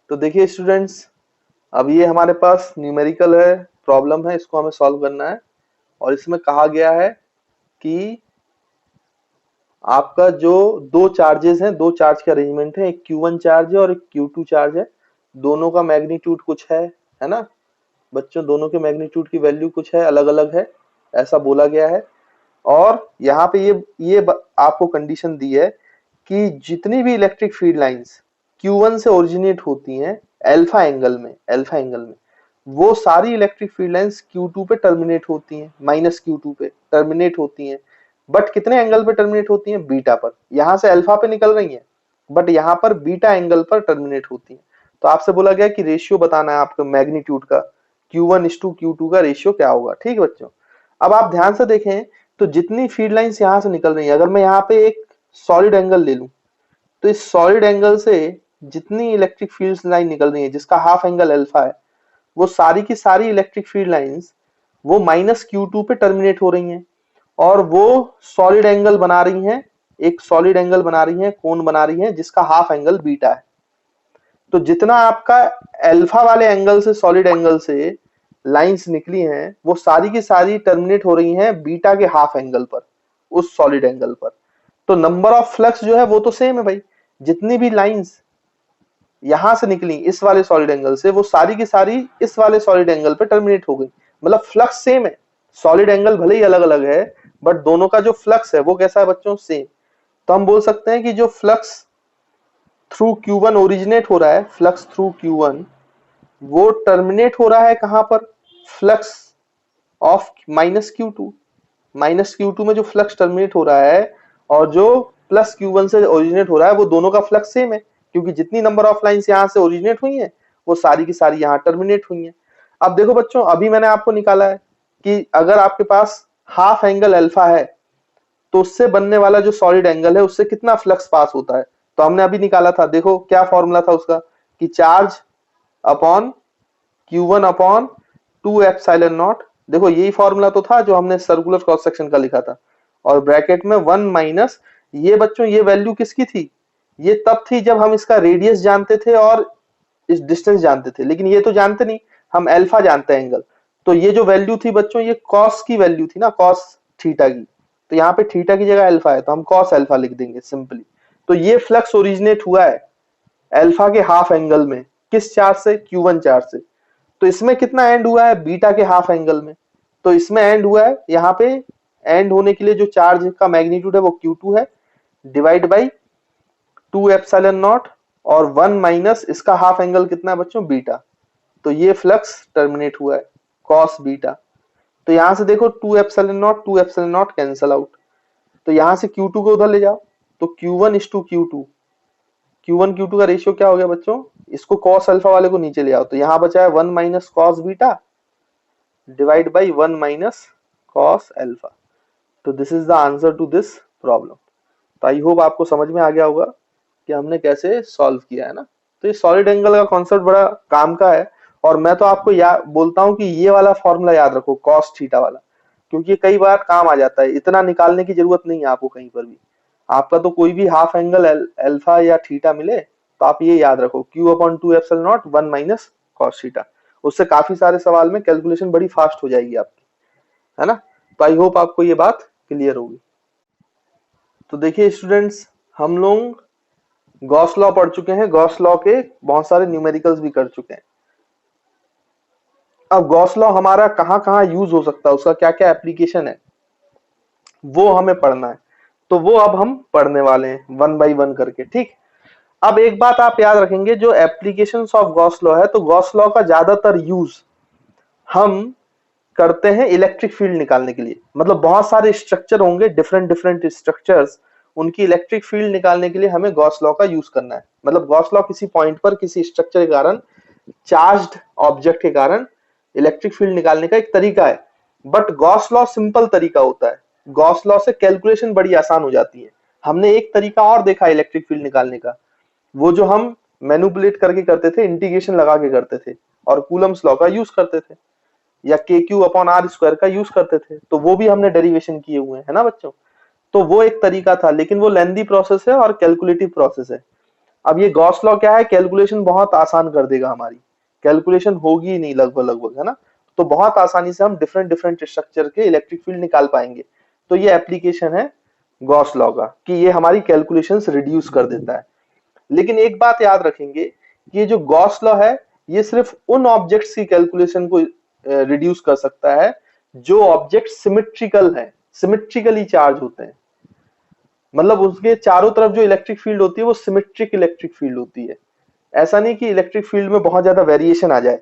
तो देखिए स्टूडेंट्स, अब ये हमारे पास न्यूमेरिकल है, प्रॉब्लम है, इसको हमें सॉल्व करना है, और इसमें कहा गया है कि आपका जो दो चार्जेस हैं, दो चार्ज का अरेंजमेंट है, एक Q1 चार्ज है और एक Q2 चार्ज है, दोनों का मैग्नीट्यूड कुछ है ना बच्चों, दोनों के मैग्नीट्यूड की वैल्यू कुछ है, अलग अलग है, ऐसा बोला गया है। और यहाँ पे ये आपको कंडीशन दी है कि जितनी भी इलेक्ट्रिक फील्ड लाइंस Q1 से ओरिजिनेट होती हैं अल्फा एंगल में, वो सारी इलेक्ट्रिक फील्ड लाइंस Q2 पे टर्मिनेट होती हैं, माइनस Q2 पे टर्मिनेट होती हैं, बट कितने एंगल पे टर्मिनेट होती हैं, बीटा पर। यहाँ से अल्फा पे निकल रही हैं बट यहाँ पर बीटा एंगल पर टर्मिनेट होती हैं। तो आपसे बोला गया कि रेशियो बताना है आपको मैग्नीट्यूड का, Q1:Q2 का रेशियो क्या होगा। ठीक है बच्चों, अब आप ध्यान से देखें तो जितनी फील्ड लाइंस यहाँ से निकल रही है, अगर मैं यहाँ पे एक सॉलिड एंगल ले लूं तो इस सॉलिड एंगल से जितनी इलेक्ट्रिक फील्ड लाइन निकल रही है जिसका हाफ एंगल अल्फा है, वो सारी की सारी इलेक्ट्रिक फील्ड लाइंस वो माइनस Q2 पे टर्मिनेट हो रही हैं, और वो सॉलिड एंगल बना रही हैं, एक सॉलिड एंगल बना रही हैं, कोण बना रही हैं जिसका हाफ एंगल बीटा है। तो जितना आपका अल्फा वाले एंगल से, सॉलिड एंगल से लाइंस निकली हैं, वो सारी की सारी टर्मिनेट हो रही हैं बीटा के हाफ एंगल पर, उस सॉलिड एंगल पर। तो नंबर ऑफ फ्लक्स जो है वो तो सेम है भाई, जितनी भी लाइंस यहां से निकली इस वाले सॉलिड एंगल से, वो सारी की सारी इस वाले सॉलिड एंगल पे टर्मिनेट हो गई, मतलब फ्लक्स सेम है, सॉलिड एंगल भले ही अलग अलग है बट दोनों का जो फ्लक्स है वो कैसा है बच्चों, सेम। तो हम बोल सकते हैं कि जो फ्लक्स थ्रू Q1 ओरिजिनेट हो रहा है, फ्लक्स थ्रू Q1 वो टर्मिनेट हो रहा है कहां पर, फ्लक्स ऑफ माइनस Q2 में जो फ्लक्स टर्मिनेट हो रहा है, और जो प्लस Q1 से ओरिजिनेट हो रहा है, वो दोनों का फ्लक्स सेम है, क्योंकि जितनी नंबर ऑफ लाइंस यहां से ओरिजिनेट हुई हैं वो सारी की सारी यहां टर्मिनेट हुई हैं। अब देखो बच्चों, अभी मैंने आपको निकाला है कि अगर आपके पास हाफ एंगल अल्फा है तो उससे बनने वाला जो सॉलिड एंगल है उससे कितना फ्लक्स पास होता है, तो हमने अभी निकाला था, देखो क्या फॉर्मूला था उसका, कि charge upon Q1 upon 2 epsilon not, देखो यही फॉर्मूला तो था जो हमने सर्कुलर क्रॉस सेक्शन का लिखा था, और ब्रैकेट में 1 माइनस, ये बच्चों ये वैल्यू किसकी थी, ये तब थी जब हम इसका रेडियस जानते थे और इस डिस्टेंस जानते थे, लेकिन ये तो जानते नहीं, हम अल्फा जानते हैं एंगल, तो ये जो वैल्यू थी बच्चों ये कॉस की वैल्यू थी ना, कॉस थीटा की, तो यहाँ पे थीटा की जगह अल्फा है तो हम कॉस अल्फा लिख देंगे सिंपली। तो ये फ्लक्स ओरिजिनेट हुआ है अल्फा के हाफ एंगल में, किस चार्ज से, Q1 चार्ज से। तो इसमें कितना एंड हुआ है, बीटा के हाफ एंगल में, तो इसमें एंड हुआ है, यहाँ पे एंड होने के लिए जो चार्ज का मैग्नीट्यूड है वो Q2 है, डिवाइड बाई 2 एप्सिलॉन नॉट, और 1 माइनस इसका हाफ एंगल कितना है बच्चों, बीटा, तो ये फ्लक्स टर्मिनेट हुआ है कॉस बीटा। तो यहां से देखो 2 एप्सिलॉन नॉट कैंसल आउट, तो यहां से Q2 को उधर ले जाओ, तो Q1 is to Q2, Q1 Q2 का रेशियो क्या हो गया बच्चों, इसको cos अल्फा वाले को नीचे ले आओ, तो यहाँ बचा है 1 minus cos beta divide by 1 minus cos alpha. तो this is the answer to this problem. तो आई होप आपको समझ में आ गया होगा कि हमने कैसे सॉल्व किया है ना। तो ये सॉलिड एंगल का कॉन्सेप्ट बड़ा काम का है, और मैं तो आपको बोलता हूँ कि ये वाला फॉर्मूला याद रखो, कॉस थीटा वाला, क्योंकि कई बार काम आ जाता है, इतना निकालने की जरूरत नहीं है आपको कहीं पर भी। आपका तो कोई भी हाफ एंगल अल्फा या थीटा मिले तो आप ये याद रखो, Q/2 epsilon naught 1 minus cos theta. उससे काफी सारे सवाल में कैलकुलेशन बड़ी फास्ट हो जाएगी आपकी, है ना। तो आई होप आपको ये बात क्लियर होगी। तो देखिए स्टूडेंट्स, हम लोग गॉस लॉ पढ़ चुके हैं, गॉस लॉ के बहुत सारे न्यूमेरिकल्स भी कर चुके हैं। अब गॉस लॉ हमारा कहां कहां यूज हो सकता है, उसका क्या क्या एप्लीकेशन है, वो हमें पढ़ना है। तो वो अब हम पढ़ने वाले हैं 1 बाई 1 करके, ठीक। अब एक बात आप याद रखेंगे, जो एप्लीकेशंस ऑफ गॉस लॉ है, तो गॉस लॉ का ज्यादातर यूज हम करते हैं इलेक्ट्रिक फील्ड निकालने के लिए। मतलब बहुत सारे स्ट्रक्चर होंगे, डिफरेंट डिफरेंट स्ट्रक्चर्स, उनकी इलेक्ट्रिक फील्ड निकालने के लिए हमें गॉस लॉ का यूज करना है। मतलब गॉस लॉ किसी पॉइंट पर किसी स्ट्रक्चर के कारण, चार्ज्ड ऑब्जेक्ट के कारण इलेक्ट्रिक फील्ड निकालने का एक तरीका है। बट गॉस लॉ सिंपल तरीका होता है, गॉस लॉ से कैलकुलेशन बड़ी आसान हो जाती है। हमने एक तरीका और देखा इलेक्ट्रिक फील्ड निकालने का, वो जो हम मैनिपुलेट करके करते थे, इंटीग्रेशन लगा के करते थे, और कूलम्स लॉ का यूज करते थे, या KQ/R² का यूज करते थे। तो वो भी हमने डेरिवेशन किए हुए हैं, है ना बच्चों। तो वो एक तरीका था, लेकिन वो लेंदी प्रोसेस है और कैलकुलेटिव प्रोसेस है। अब ये गॉस लॉ क्या है, कैलकुलेशन बहुत आसान कर देगा, हमारी कैलकुलेशन होगी ही नहीं लगभग लगभग, है ना। तो बहुत आसानी से हम डिफरेंट डिफरेंट स्ट्रक्चर के इलेक्ट्रिक फील्ड निकाल पाएंगे। तो ये एप्लीकेशन है गॉस लॉ का, कि ये हमारी कैलकुलेशंस रिड्यूस कर देता है। लेकिन एक बात याद रखेंगे कि ये जो गॉस लॉ है, ये सिर्फ उन ऑब्जेक्ट्स की कैलकुलेशन को रिड्यूस कर सकता है जो ऑब्जेक्ट सिमेट्रिकल है, सिमेट्रिकली चार्ज होते हैं। मतलब उसके चारों तरफ जो इलेक्ट्रिक फील्ड होती है वो सिमेट्रिक इलेक्ट्रिक फील्ड होती है। ऐसा नहीं कि इलेक्ट्रिक फील्ड में बहुत ज्यादा वेरिएशन आ जाए।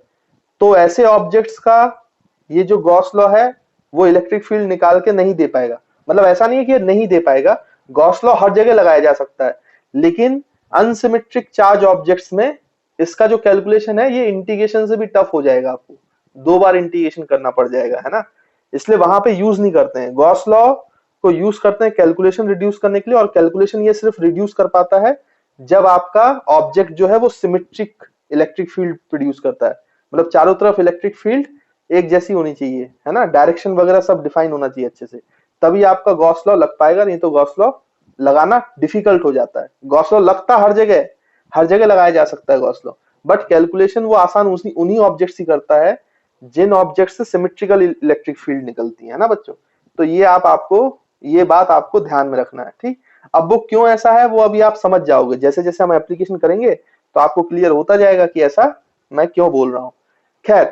तो ऐसे ऑब्जेक्ट्स का ये जो गॉस लॉ है वो इलेक्ट्रिक फील्ड निकाल के नहीं दे पाएगा। मतलब ऐसा नहीं है कि ये नहीं दे पाएगा, गॉस लॉ हर जगह लगाया जा सकता है, लेकिन अनसिमेट्रिक चार्ज ऑब्जेक्ट्स में इसका जो कैलकुलेशन है ये इंटीग्रेशन से भी टफ हो जाएगा, आपको 2 बार इंटीग्रेशन करना पड़ जाएगा, है ना। इसलिए वहां पे यूज नहीं करते हैं, गॉस लॉ को यूज करते हैं कैलकुलेशन रिड्यूस करने के लिए। और कैलकुलेशन ये सिर्फ रिड्यूस कर पाता है जब आपका ऑब्जेक्ट जो है वो सिमेट्रिक इलेक्ट्रिक फील्ड प्रोड्यूस करता है। मतलब चारों तरफ इलेक्ट्रिक फील्ड एक जैसी होनी चाहिए, है ना, डायरेक्शन वगैरह सब डिफाइन होना चाहिए अच्छे से, तभी आपका गॉस लॉ लग पाएगा, नहीं तो गॉस लॉ लगाना डिफिकल्ट हो जाता है। गॉस लॉ लगता हर जगह लगाया जा सकता है गॉस लॉ, बट कैलकुलेशन वो आसान उन्हीं ऑब्जेक्ट्स ही करता है जिन ऑब्जेक्ट से सिमेट्रिकल इलेक्ट्रिक फील्ड निकलती है ना बच्चों। तो ये बात आपको ध्यान में रखना है, ठीक। अब वो क्यों ऐसा है वो अभी आप समझ जाओगे, जैसे जैसे हम एप्लीकेशन करेंगे तो आपको क्लियर होता जाएगा कि ऐसा मैं क्यों बोल रहा हूँ। खैर,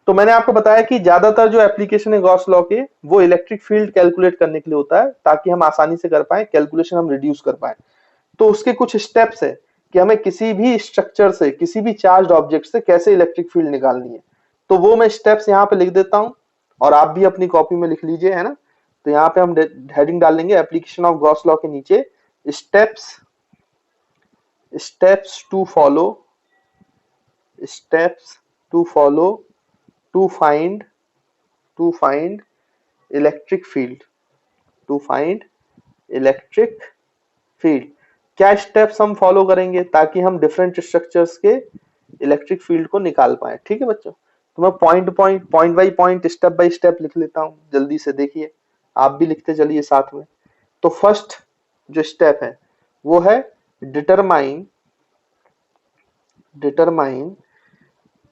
तो मैंने आपको बताया कि ज्यादातर जो एप्लीकेशन है गॉस लॉ के, वो इलेक्ट्रिक फील्ड कैलकुलेट करने के लिए होता है, ताकि हम आसानी से कर पाए, कैलकुलेशन हम रिड्यूस कर पाए। तो उसके कुछ स्टेप्स है कि हमें किसी भी स्ट्रक्चर से, किसी भी चार्ज ऑब्जेक्ट से कैसे इलेक्ट्रिक फील्ड निकालनी है। तो वो मैं स्टेप्स यहाँ पे लिख देता हूँ, और आप भी अपनी कॉपी में लिख लीजिए, है ना। तो यहाँ पे हम हेडिंग डाल लेंगे एप्लीकेशन ऑफ गॉस लॉ के नीचे, steps to follow to find electric field. क्या स्टेप्स हम फॉलो करेंगे ताकि हम डिफरेंट स्ट्रक्चर्स के इलेक्ट्रिक फील्ड को निकाल पाए, ठीक है बच्चों। तो मैं point by point, step by step लिख लेता हूं, जल्दी से देखिए, आप भी लिखते चलिए साथ में। तो फर्स्ट जो स्टेप है वो है determine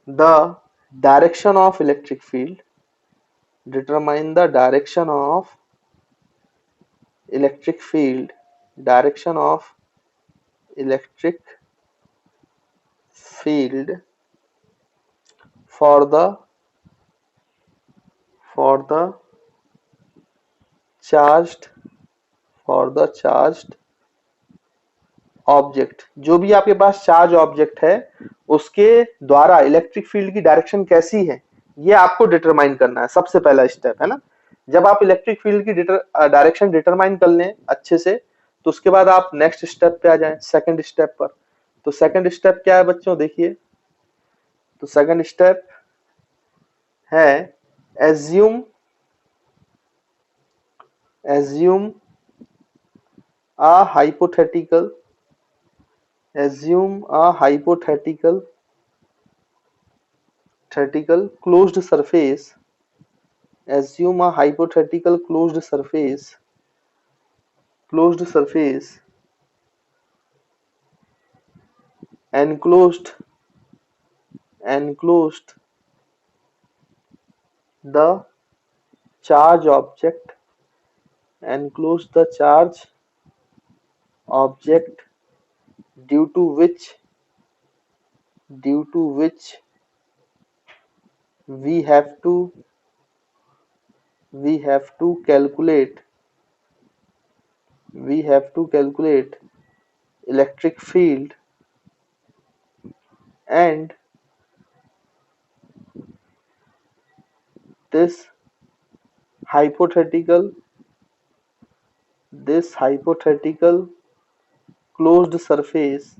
the direction of electric field. Determine the direction of electric field for the charged object. जो भी आपके पास चार्ज ऑब्जेक्ट है उसके द्वारा इलेक्ट्रिक फील्ड की डायरेक्शन कैसी है, ये आपको डिटरमाइन करना है, सबसे पहला स्टेप, है ना। जब आप इलेक्ट्रिक फील्ड की डायरेक्शन डिटरमाइन कर लें अच्छे से, तो उसके बाद आप नेक्स्ट स्टेप पे आ जाएं, सेकंड स्टेप पर। तो सेकंड स्टेप क्या है बच्चों, देखिए, तो सेकंड स्टेप है assume a hypothetical closed surface, assume a hypothetical closed surface enclosed the charge object due to which we have to calculate electric field, and this hypothetical closed surface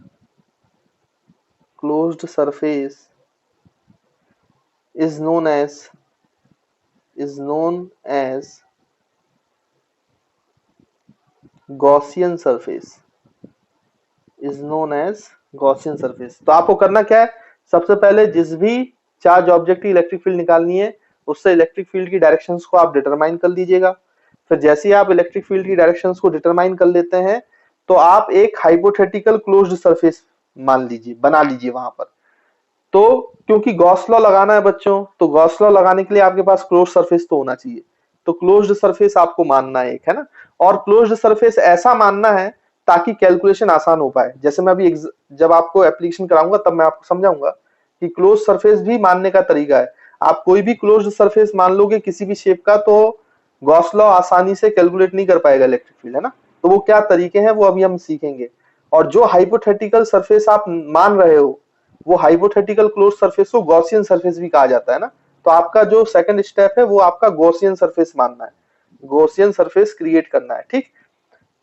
is known as Gaussian surface. तो आपको करना क्या है, सबसे पहले जिस भी charge object की इलेक्ट्रिक फील्ड निकालनी है, उससे इलेक्ट्रिक फील्ड की डायरेक्शंस को आप डिटरमाइन कर लीजिएगा। फिर जैसे ही आप इलेक्ट्रिक फील्ड की डायरेक्शंस को डिटरमाइन कर लेते हैं, तो आप एक हाइपोथेटिकल क्लोज्ड सरफेस बना लीजिए वहां पर। तो क्योंकि गॉस लॉ लगाना है बच्चों, तो गॉस लॉ लगाने के लिए आपके पास क्लोज्ड सरफेस तो होना चाहिए, तो क्लोज्ड सरफेस आपको मानना है एक, है ना। और क्लोज्ड सरफेस ऐसा मानना है ताकि कैलकुलेशन आसान हो पाए। जैसे मैं अभी जब आपको एप्लीकेशन कराऊंगा तब मैं आपको समझाऊंगा कि क्लोज्ड सरफेस भी मानने का तरीका है। आप कोई भी क्लोज्ड सरफेस मान लोगे किसी भी शेप का, तो गॉस लॉ आसानी से कैलकुलेट नहीं कर पाएगा इलेक्ट्रिक फील्ड, है ना। तो वो क्या तरीके हैं वो अभी हम सीखेंगे। और जो हाइपोथेटिकल सरफेस आप मान रहे हो, वो हाइपोथेटिकल क्लोज सरफेस को गॉसियन सरफेस भी कहा जाता है ना। तो आपका जो सेकंड स्टेप है वो आपका गॉसियन सरफेस मानना है, गॉसियन सरफेस क्रिएट करना है, ठीक।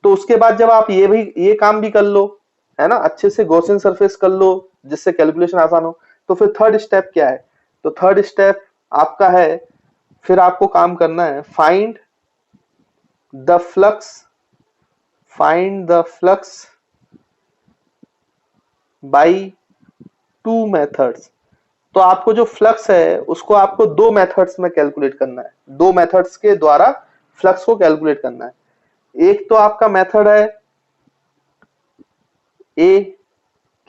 तो उसके बाद जब आप ये काम भी कर लो, है ना, अच्छे से गॉसियन सरफेस कर लो जिससे कैलकुलेशन आसान हो, तो फिर थर्ड स्टेप क्या है, तो थर्ड स्टेप आपका है, फिर आपको काम करना है find the flux by two methods. तो आपको जो फ्लक्स है उसको आपको दो मेथड्स में कैलकुलेट करना है, दो मेथड्स के द्वारा फ्लक्स को कैलकुलेट करना है। एक तो आपका मेथड है ए,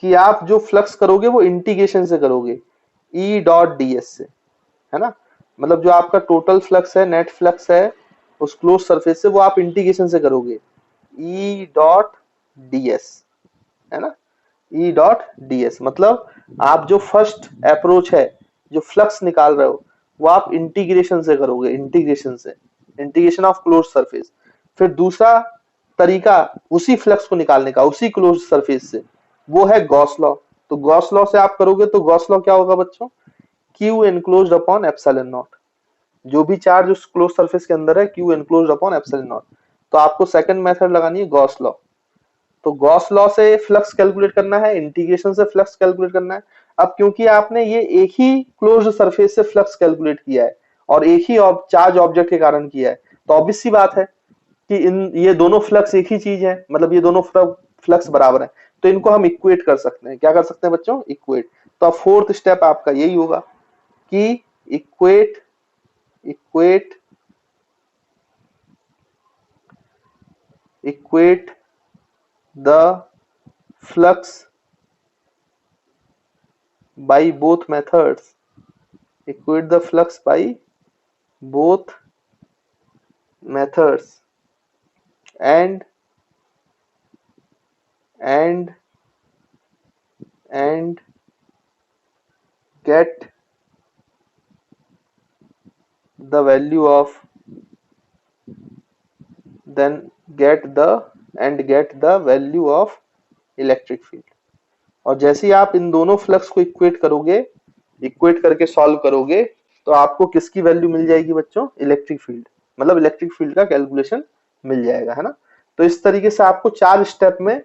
कि आप जो फ्लक्स करोगे वो इंटीग्रेशन से करोगे, ई डॉट डी एस से, है ना। मतलब जो आपका टोटल फ्लक्स है, नेट फ्लक्स है उस क्लोज सरफेस से, वो आप इंटीग्रेशन से करोगे, ई डॉट डी एस, है ना। ई डॉट डी एस मतलब आप जो फर्स्ट अप्रोच है, जो फ्लक्स निकाल रहे हो, वो आप इंटीग्रेशन से करोगे, इंटीग्रेशन ऑफ क्लोज सरफेस। फिर दूसरा तरीका उसी फ्लक्स को निकालने का उसी क्लोज सरफेस से, वो है गॉस लॉ। तो गॉस लॉ से आप करोगे तो गॉस लॉ क्या होगा बच्चों, Q enclosed upon epsilon not. जो भी चार्ज उस क्लोज सरफेस के अंदर है, Q enclosed upon epsilon not. तो आपको सेकंड मेथड लगानी है गॉस लॉ। तो गॉस लॉ से फ्लक्स कैलकुलेट करना है, इंटीग्रेशन से फ्लक्स कैलकुलेट करना है। अब क्योंकि आपने ये एक ही क्लोज्ड सरफेस से फ्लक्स कैलकुलेट किया है और एक ही चार्ज ऑब्जेक्ट के कारण किया है, तो ऑब्वियस सी बात है कि ये दोनों फ्लक्स एक ही चीज है, मतलब ये दोनों फ्लक्स बराबर है, तो इनको हम इक्वेट कर सकते हैं। क्या कर सकते हैं बच्चों, इक्वेट। तो अब फोर्थ स्टेप आपका यही होगा कि equate the flux by both methods, equate the flux by both methods and get the value of value of electric field. और जैसे ही आप इन दोनों फ्लक्स को इक्वेट करोगे, इक्वेट करके सॉल्व करोगे, तो आपको किसकी वैल्यू मिल जाएगी बच्चों, इलेक्ट्रिक फील्ड। मतलब इलेक्ट्रिक फील्ड का कैलकुलेशन मिल जाएगा, है ना। तो इस तरीके से आपको 4 स्टेप में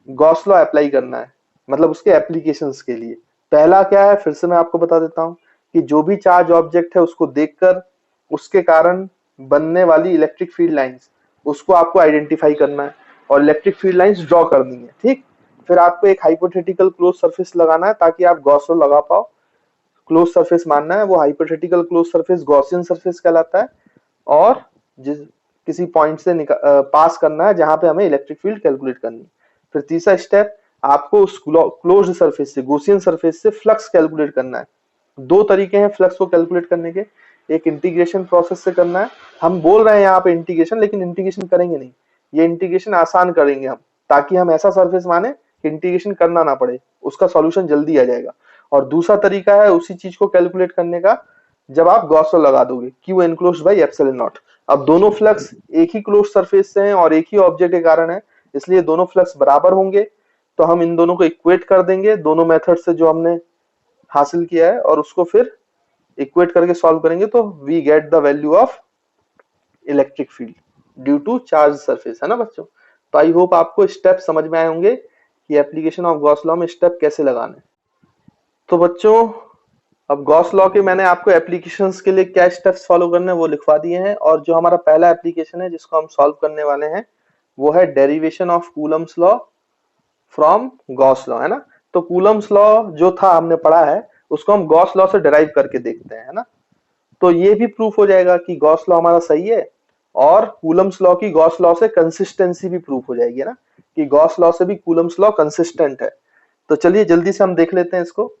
गॉस लॉ अप्लाई करना है, मतलब उसके एप्लीकेशंस के लिए। पहला क्या है, फिर से मैं आपको बता देता हूँ कि जो भी चार्ज ऑब्जेक्ट है उसको देखकर उसके कारण बनने वाली इलेक्ट्रिक फील्ड लाइंस उसको आपको आइडेंटिफाई करना है और इलेक्ट्रिक फील्ड लाइंस ड्रॉ करनी है, ठीक। फिर आपको एक हाइपोथेटिकल क्लोज सरफेस लगाना है ताकि आप गॉस लॉ लगा पाओ। क्लोज सरफेस मानना है, वो hypothetical close surface Gaussian surface कहलाता है, और जिस किसी पॉइंट से पास करना है जहां पे हमें इलेक्ट्रिक फील्ड कैलकुलेट करनी है। फिर तीसरा स्टेप, आपको उस क्लोज्ड सरफेस से, गॉसियन सरफेस से फ्लक्स कैलकुलेट करना है। दो तरीके हैं फ्लक्स को कैलकुलेट करने के, एक इंटीग्रेशन प्रोसेस से करना है। हम बोल रहे हैं यहाँ पे इंटीग्रेशन, लेकिन इंटीग्रेशन करेंगे नहीं, ये इंटीग्रेशन आसान करेंगे हम, ताकि हम ऐसा सरफेस माने कि इंटीग्रेशन करना ना पड़े, उसका सॉल्यूशन जल्दी आ जाएगा। और दूसरा तरीका है उसी चीज को कैलकुलेट करने का जब आप गॉस लॉ लगा दोगे, Q enclosed by epsilon naught. अब दोनों फ्लक्स एक ही क्लोज सरफेस से हैं और एक ही ऑब्जेक्ट के कारण है, इसलिए दोनों फ्लक्स बराबर होंगे। तो हम इन दोनों को इक्वेट कर देंगे दोनों मेथड से जो हमने हासिल किया है, और उसको फिर इक्वेट करके सॉल्व करेंगे तो we get the value of electric field due to charge surface, है ना बच्चों। तो आई होप आपको स्टेप समझ में आए होंगे कि एप्लीकेशन ऑफ गॉस लॉ में स्टेप कैसे लगाने। तो बच्चों अब गॉस लॉ के मैंने आपको एप्लीकेशंस के लिए क्या स्टेप्स फॉलो करने हैं वो लिखवा दिए हैं, और जो हमारा पहला एप्लीकेशन है जिसको हम सॉल्व करने वाले हैं वो है derivation of Coulomb's law from Gauss law, है ना। तो कूलम्स लॉ जो था हमने पढ़ा है उसको हम गॉस लॉ से डिराइव करके देखते हैं, है ना। तो ये भी प्रूफ हो जाएगा कि गॉस लॉ हमारा सही है, और कूलम्स लॉ की गॉस लॉ से कंसिस्टेंसी भी प्रूफ हो जाएगी, है ना, कि गॉस लॉ से भी कूलम्स लॉ कंसिस्टेंट है। तो चलिए जल्दी से हम देख लेते हैं इसको।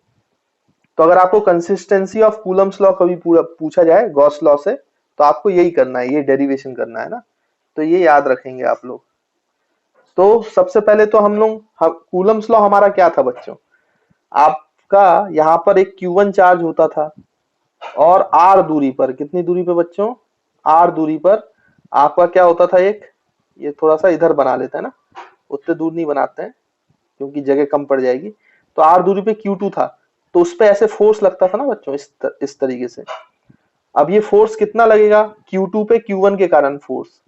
तो अगर आपको कंसिस्टेंसी ऑफ कूलम्स लॉ कभी पूरा पूछा जाए गॉस लॉ से, तो आपको यही करना है, ये डेरिवेशन करना है ना। तो ये याद रखेंगे आप लोग। तो सबसे पहले तो हम लोग कूलम्स लॉ हमारा क्या था बच्चों, आपका यहाँ पर एक Q1 चार्ज होता था, और R दूरी पर, कितनी दूरी पे बच्चों, R दूरी पर आपका क्या होता था एक, ये थोड़ा सा इधर बना लेते हैं ना, उतने दूर नहीं बनाते हैं क्योंकि जगह कम पड़ जाएगी। तो R दूरी पे Q2 था, तो उस पे ऐसे फोर्स लगता था ना बच्चों, इस तरीके से। अब ये फोर्स कितना लगेगा, Q2 पे Q1 के कारण फोर्स,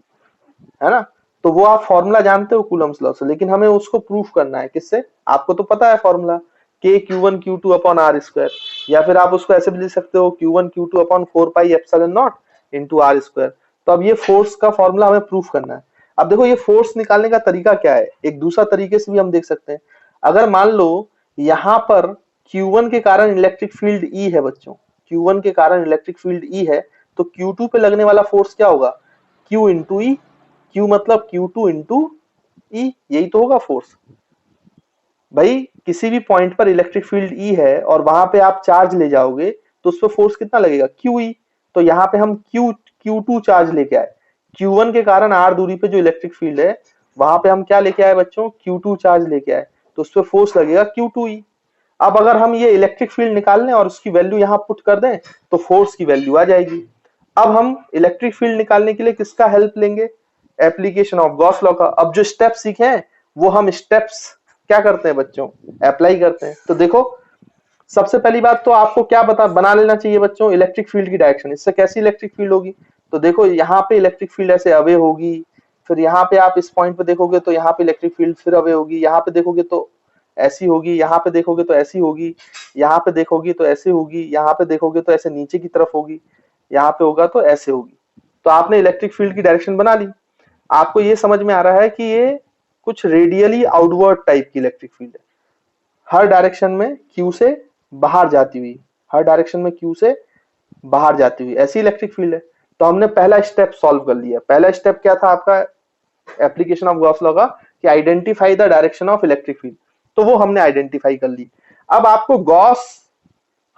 है ना। तो वो आप फॉर्मूला जानते हो कूलम्स लॉ से, लेकिन हमें उसको प्रूफ करना है किससे, आपको तो पता है formula, K Q1 Q2 upon R square, या फिर आप उसको ऐसे भी लिख सकते हो Q1 Q2 upon 4 pi epsilon not into R square. तो अब ये फोर्स का फॉर्मूला हमें प्रूफ करना है। अब देखो ये फोर्स निकालने का तरीका क्या है, एक दूसरा तरीके से भी हम देख सकते हैं। अगर मान लो यहाँ पर Q1 के कारण इलेक्ट्रिक फील्ड E है बच्चों, Q1 के कारण इलेक्ट्रिक फील्ड E है, तो Q2 पे लगने वाला फोर्स क्या होगा, Q इंटू ई, Q मतलब Q2 इंटू ई, यही तो होगा फोर्स। भाई किसी भी पॉइंट पर इलेक्ट्रिक फील्ड ई है और वहां पे आप चार्ज ले जाओगे तो उस पर फोर्स कितना लगेगा, क्यू ई। तो यहाँ पे हम Q2 चार्ज लेके आए, Q1 के कारण R दूरी पे जो इलेक्ट्रिक फील्ड है वहां पे हम क्या लेके आए बच्चों, Q2 चार्ज लेके आए, तो उस पर फोर्स लगेगा Q2E। अब अगर हम ये इलेक्ट्रिक फील्ड निकाल लें और उसकी वैल्यू यहाँ पुट कर दें तो फोर्स की वैल्यू आ जाएगी। अब हम इलेक्ट्रिक फील्ड निकालने के लिए किसका हेल्प लेंगे, एप्लीकेशन ऑफ गॉस लॉ का। अब जो स्टेप सीखे हैं वो हम स्टेप्स क्या करते हैं बच्चों, अप्लाई करते हैं। तो देखो सबसे पहली बात तो आपको क्या बना लेना चाहिए बच्चों, इलेक्ट्रिक फील्ड की डायरेक्शन। इससे कैसी इलेक्ट्रिक फील्ड होगी, तो देखो यहाँ पे इलेक्ट्रिक फील्ड ऐसे अवे होगी, फिर यहाँ पे आप इस पॉइंट पे देखोगे तो यहाँ पे इलेक्ट्रिक फील्ड फिर अवे होगी, यहाँ पे देखोगे तो ऐसी होगी, यहाँ पे देखोगे तो ऐसी होगी, यहाँ पे देखोगी तो ऐसे होगी, यहाँ पे देखोगे तो ऐसे नीचे की तरफ होगी, यहाँ पे होगा तो ऐसे होगी। तो आपने इलेक्ट्रिक फील्ड की डायरेक्शन बना ली। आपको ये समझ में आ रहा है कि ये कुछ रेडियली आउटवर्ड टाइप की इलेक्ट्रिक फील्ड है, हर डायरेक्शन में Q से बाहर जाती हुई, हर डायरेक्शन में Q से बाहर जाती हुई ऐसी इलेक्ट्रिक फील्ड है। तो हमने पहला स्टेप सॉल्व कर लिया। पहला स्टेप क्या था आपका एप्लीकेशन ऑफ गॉस लॉ का, कि identify the direction of electric field, तो वो हमने आइडेंटिफाई कर ली। अब आपको गॉस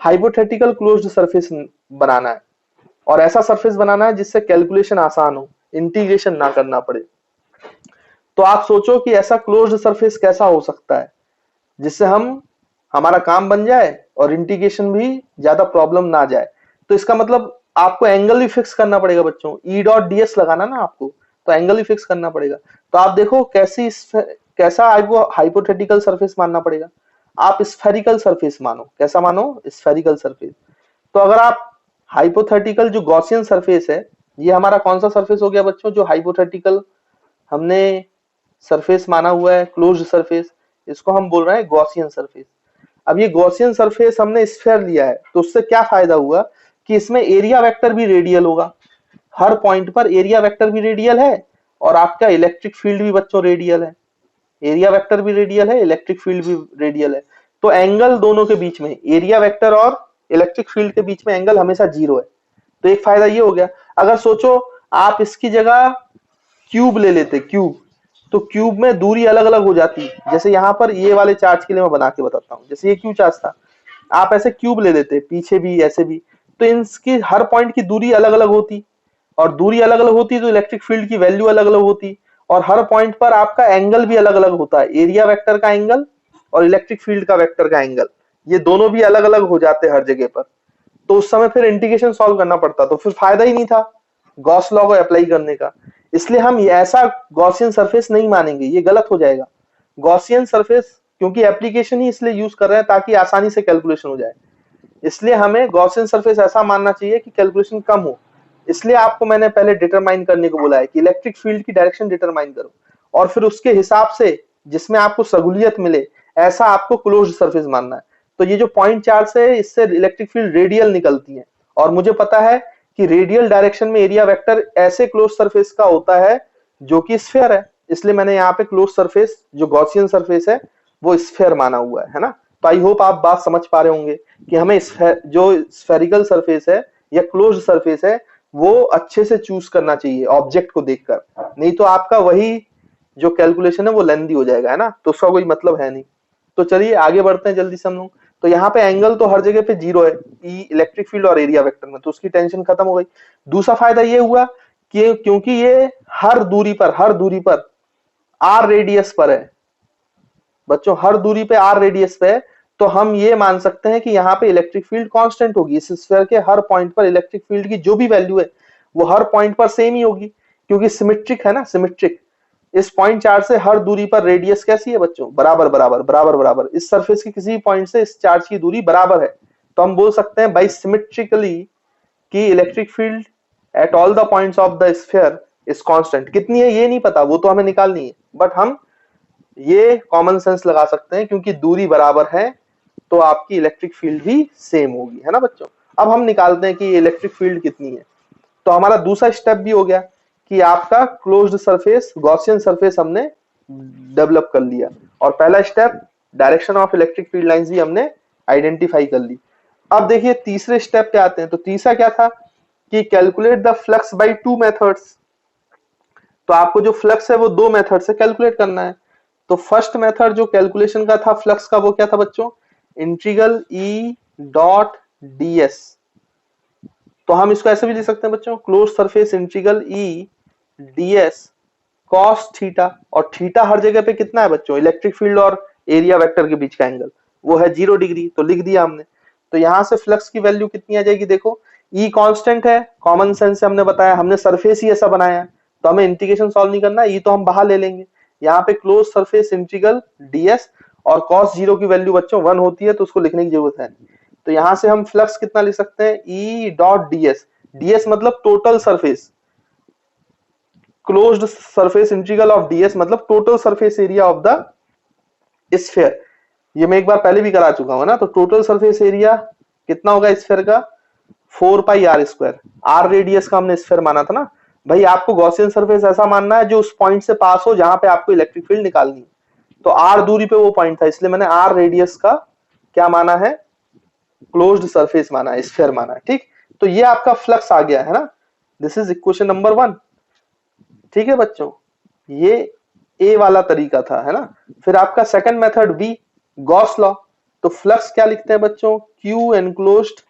हाइपोथेटिकल क्लोज्ड सरफेस बनाना है, और ऐसा सरफेस बनाना है जिससे कैलकुलेशन आसान हो, इंटीग्रेशन ना करना पड़े। तो आप सोचो कि ऐसा क्लोज्ड सरफेस कैसा हो सकता है जिससे हमारा काम बन जाए और इंटीग्रेशन भी ज्यादा प्रॉब्लम ना जाए। तो इसका मतलब आपको एंगल भी फिक्स करना पड़ेगा बच्चों, ई डॉट डीएस लगाना ना आपको, तो एंगल भी फिक्स करना पड़ेगा। तो आप देखो कैसा आपको हाइपोथेटिकल सरफेस मानना पड़ेगा, आप स्फेरिकल सरफेस मानो। कैसा मानो, स्फेरिकल सरफेस। तो अगर आप हाइपोथेटिकल जो गॉसियन सरफेस है ये हमारा कौन सा सरफेस हो गया बच्चों, जो हाइपोथेटिकल हमने सरफेस माना हुआ है, क्लोज्ड सरफेस, इसको हम बोल रहे हैं गॉसियन सरफेस। अब ये गॉसियन सरफेस हमने स्फीयर लिया है, तो उससे क्या फायदा हुआ कि इसमें एरिया वेक्टर भी रेडियल होगा, हर पॉइंट पर एरिया वेक्टर भी रेडियल है और आपका इलेक्ट्रिक फील्ड भी बच्चों रेडियल है, एरिया वेक्टर भी रेडियल है, इलेक्ट्रिक फील्ड भी रेडियल है। तो एंगल दोनों के बीच में, एरिया वेक्टर और इलेक्ट्रिक फील्ड के बीच में एंगल हमेशा जीरो है। तो एक फायदा ये हो गया। अगर सोचो आप इसकी जगह क्यूब ले लेते, क्यूब, तो क्यूब में दूरी अलग अलग हो जाती। जैसे यहाँ पर ये वाले चार्ज के लिए मैं बना के बताता हूँ, जैसे ये क्यू चार्ज था, आप ऐसे क्यूब ले लेते, पीछे भी ऐसे भी, तो इनकी हर पॉइंट की दूरी अलग अलग होती, और दूरी अलग अलग होती तो इलेक्ट्रिक फील्ड की वैल्यू अलग अलग होती, और हर पॉइंट पर आपका एंगल भी अलग अलग होता है, एरिया वेक्टर का एंगल और इलेक्ट्रिक फील्ड का वेक्टर का एंगल, ये दोनों भी अलग अलग हो जाते हर जगह पर। तो उस समय फिर इंटीग्रेशन सॉल्व करना पड़ता, तो फिर फायदा ही नहीं था गॉस लॉ को अप्लाई करने का। इसलिए हम ऐसा गॉसियन सरफेस नहीं मानेंगे, ये गलत हो जाएगा। गॉसियन सरफेस क्योंकि एप्लीकेशन ही इसलिए यूज कर रहे हैं ताकि आसानी से कैलकुलेशन हो जाए, इसलिए हमें गॉसियन सरफेस ऐसा मानना चाहिए कि कैलकुलेशन कम हो। इसलिए आपको मैंने पहले डिटरमाइन करने को बोला है कि इलेक्ट्रिक फील्ड की डायरेक्शन डिटरमाइन करो, और फिर उसके हिसाब से जिसमें आपको सहूलियत मिले ऐसा आपको क्लोज्ड सरफेस मानना है। तो ये जो पॉइंट चार्ज है इससे इलेक्ट्रिक फील्ड रेडियल निकलती है, और मुझे पता है कि रेडियल डायरेक्शन में एरिया वेक्टर ऐसे क्लोज सरफेस का होता है जो कि स्फीयर है, इसलिए मैंने यहाँ पे क्लोज सरफेस जो गॉसियन सरफेस है वो स्फीयर माना हुआ है ना। तो आई होप आप बात समझ पा रहे होंगे कि हमें जो स्फेरिकल सरफेस है या क्लोज सरफेस है वो अच्छे से चूज करना चाहिए ऑब्जेक्ट को देखकर, नहीं तो आपका वही जो कैलकुलेशन है वो लेंदी हो जाएगा, है ना, तो उसका कोई मतलब है नहीं। तो चलिए आगे बढ़ते हैं जल्दी से हम लोग। तो यहाँ पे एंगल तो हर जगह पे जीरो है, ई इलेक्ट्रिक फील्ड और एरिया वेक्टर में, तो उसकी टेंशन खत्म हो गई। दूसरा फायदा ये हुआ कि क्योंकि ये हर दूरी पर आर रेडियस पर है बच्चों, हर दूरी पे आर रेडियस पे है, तो हम ये मान सकते हैं कि यहाँ पे इलेक्ट्रिक फील्ड कांस्टेंट होगी। इस स्फीयर के हर पॉइंट पर इलेक्ट्रिक फील्ड की जो भी वैल्यू है वो हर पॉइंट पर सेम ही होगी, क्योंकि सिमेट्रिक है ना, सिमेट्रिक। इस पॉइंट चार्ज से हर दूरी पर रेडियस कैसी है बच्चों, बराबर बराबर बराबर बराबर। इस सरफेस की किसी पॉइंट से इस चार्ज की दूरी बराबर है, तो हम बोल सकते हैं बाई सिमेट्रिकली कि electric field at all the points of the sphere is constant. कितनी है ये नहीं पता, वो तो हमें निकालनी है, बट हम ये कॉमन सेंस लगा सकते हैं क्योंकि दूरी बराबर है तो आपकी इलेक्ट्रिक फील्ड भी सेम होगी, है ना बच्चों। अब हम निकालते हैं कि इलेक्ट्रिक फील्ड कितनी है। तो हमारा दूसरा स्टेप भी हो गया कि आपका क्लोज्ड सरफेस गॉसियन सरफेस हमने डेवलप कर लिया, और पहला step direction of electric field lines भी हमने आइडेंटिफाई कर ली। अब देखिए तीसरे स्टेप पे आते हैं। तो तीसरा क्या था कि calculate the flux by two methods. तो आपको जो फ्लक्स है वो दो मेथड से कैलकुलेट करना है। तो फर्स्ट मेथड जो कैलकुलेशन का था फ्लक्स का वो क्या था बच्चों, इंटीग्रल ई डॉट डीएस। तो हम इसको ऐसे भी लिख सकते हैं बच्चों, क्लोज सरफेस इंटीग्रल ई डीएस कॉस थीटा, और थीटा हर जगह पे कितना है बच्चों, इलेक्ट्रिक फील्ड और एरिया वेक्टर के बीच का एंगल वो है 0 डिग्री, तो लिख दिया हमने। तो यहां से फ्लक्स की वैल्यू कितनी आ जाएगी, देखो ई कांस्टेंट है, कॉमन सेंस से हमने बताया, हमने सरफेस ही ऐसा बनाया है तो हमें इंटीग्रेशन सॉल्व नहीं करना, ई तो हम बाहर ले लेंगे। यहाँ पे क्लोज सरफेस इंटीग्रल डीएस, और cos 0 की वैल्यू बच्चों 1 होती है तो उसको लिखने की जरूरत है। तो यहां से हम फ्लक्स कितना लिख सकते हैं, ई डॉट डीएस, डीएस मतलब total surface, closed surface integral of DS मतलब total surface area of the sphere. ये मैं एक बार पहले भी करा चुका हूं ना। तो टोटल सरफेस एरिया कितना होगा स्फीयर का, 4 पाई आर स्क्वायर, आर रेडियस का हमने स्फीयर माना था ना भाई। आपको गॉसियन सरफेस ऐसा मानना है जो उस पॉइंट से पास हो जहां पे आपको इलेक्ट्रिक फील्ड निकालनी है। तो आर दूरी पे वो पॉइंट था, इसलिए मैंने आर रेडियस का क्या माना है, क्लोज्ड सरफेस माना है, स्फीयर माना है, ठीक। तो ये आपका फ्लक्स आ गया है ना, दिस इज इक्वेशन नंबर 1, ठीक है बच्चों। ये ए वाला तरीका था, है ना। फिर आपका second method B, Gauss law. तो फ्लक्स क्या लिखते हैं बच्चों, Q enclosed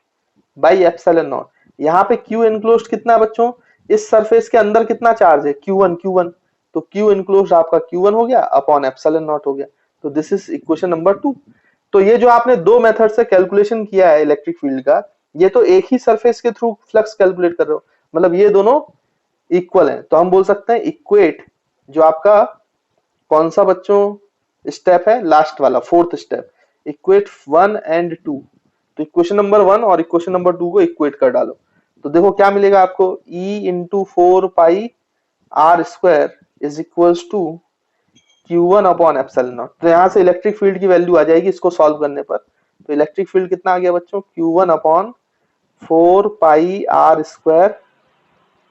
by epsilon naught. यहाँ पे क्यू एनक्लोज्ड कितना है बच्चों, इस सरफेस के अंदर कितना चार्ज है, Q1, तो क्यू एनक्लोज्ड आपका Q1 हो गया अपॉन एप्सिलॉन नॉट हो गया। तो दिस इज इक्वेशन नंबर 2। तो ये जो आपने दो मेथड से कैलकुलेशन किया है इलेक्ट्रिक फील्ड का, ये तो एक ही सरफेस के थ्रू फ्लक्स कैलकुलेट कर रहे हो, मतलब ये दोनों इक्वल है। तो हम बोल सकते हैं इक्वेट, जो आपका कौन सा बच्चों स्टेप है, लास्ट वाला फोर्थ स्टेप, इक्वेट 1 एंड 2। तो इक्वेशन नंबर 1 और इक्वेशन नंबर 2 को इक्वेट कर डालो। तो देखो क्या मिलेगा आपको, E into 4 pi R² is equals to Q1 upon epsilon not. तो यहाँ से इलेक्ट्रिक फील्ड की वैल्यू आ जाएगी इसको सॉल्व करने पर। तो इलेक्ट्रिक फील्ड कितना आ गया बच्चों, Q1 upon 4 pi R²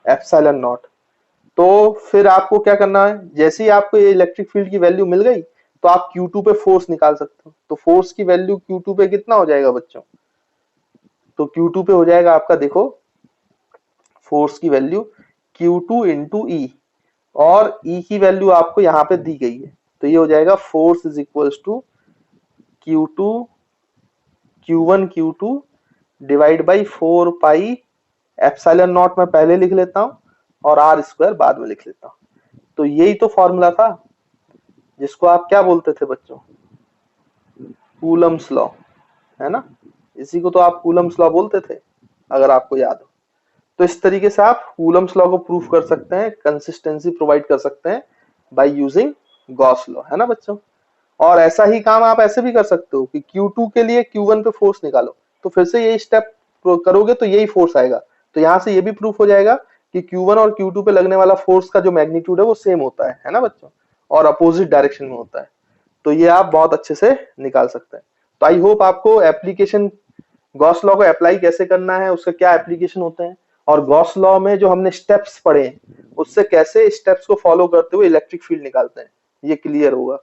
epsilon not. तो फिर आपको क्या करना है, जैसे ही आपको ये इलेक्ट्रिक फील्ड की वैल्यू मिल गई तो आप Q2 पे फोर्स निकाल सकते हो। तो फोर्स की वैल्यू Q2 पे कितना हो जाएगा बच्चों, तो Q2 पे हो जाएगा आपका, देखो फोर्स की वैल्यू Q2 इंटू ई, और E की वैल्यू आपको यहाँ पे दी गई है। तो ये हो जाएगा force is equals to Q2 Q1 Q2 divide by 4 pi epsilon naught मैं पहले लिख लेता हूँ और R² बाद में लिख लेता हूँ। तो यही तो फॉर्मूला था जिसको आप क्या बोलते थे बच्चों, कूलम्स लॉ, है ना। इसी को तो आप कूलम्स लॉ बोलते थे अगर आपको याद हो। तो इस तरीके से आप कूलम्स लॉ को प्रूफ कर सकते हैं, कंसिस्टेंसी प्रोवाइड कर सकते हैं बाय यूजिंग गॉस लॉ, है ना बच्चों। और ऐसा ही काम आप ऐसे भी कर सकते हो कि Q2 के लिए Q1 पे फोर्स निकालो, तो फिर से यही स्टेप करोगे तो यही फोर्स आएगा। तो यहाँ से ये भी प्रूफ हो जाएगा कि Q1 और Q2 पे लगने वाला फोर्स का जो मैग्नीट्यूड है वो सेम होता है ना बच्चों, और अपोजिट डायरेक्शन में होता है। तो ये आप बहुत अच्छे से निकाल सकते हैं। तो आई होप आपको एप्लीकेशन, गॉस लॉ को अप्लाई कैसे करना है, उसका क्या एप्लीकेशन होते हैं, और गॉस लॉ में जो हमने स्टेप्स पढ़े उससे कैसे स्टेप्स को फॉलो करते हुए इलेक्ट्रिक फील्ड निकालते हैं, ये क्लियर होगा।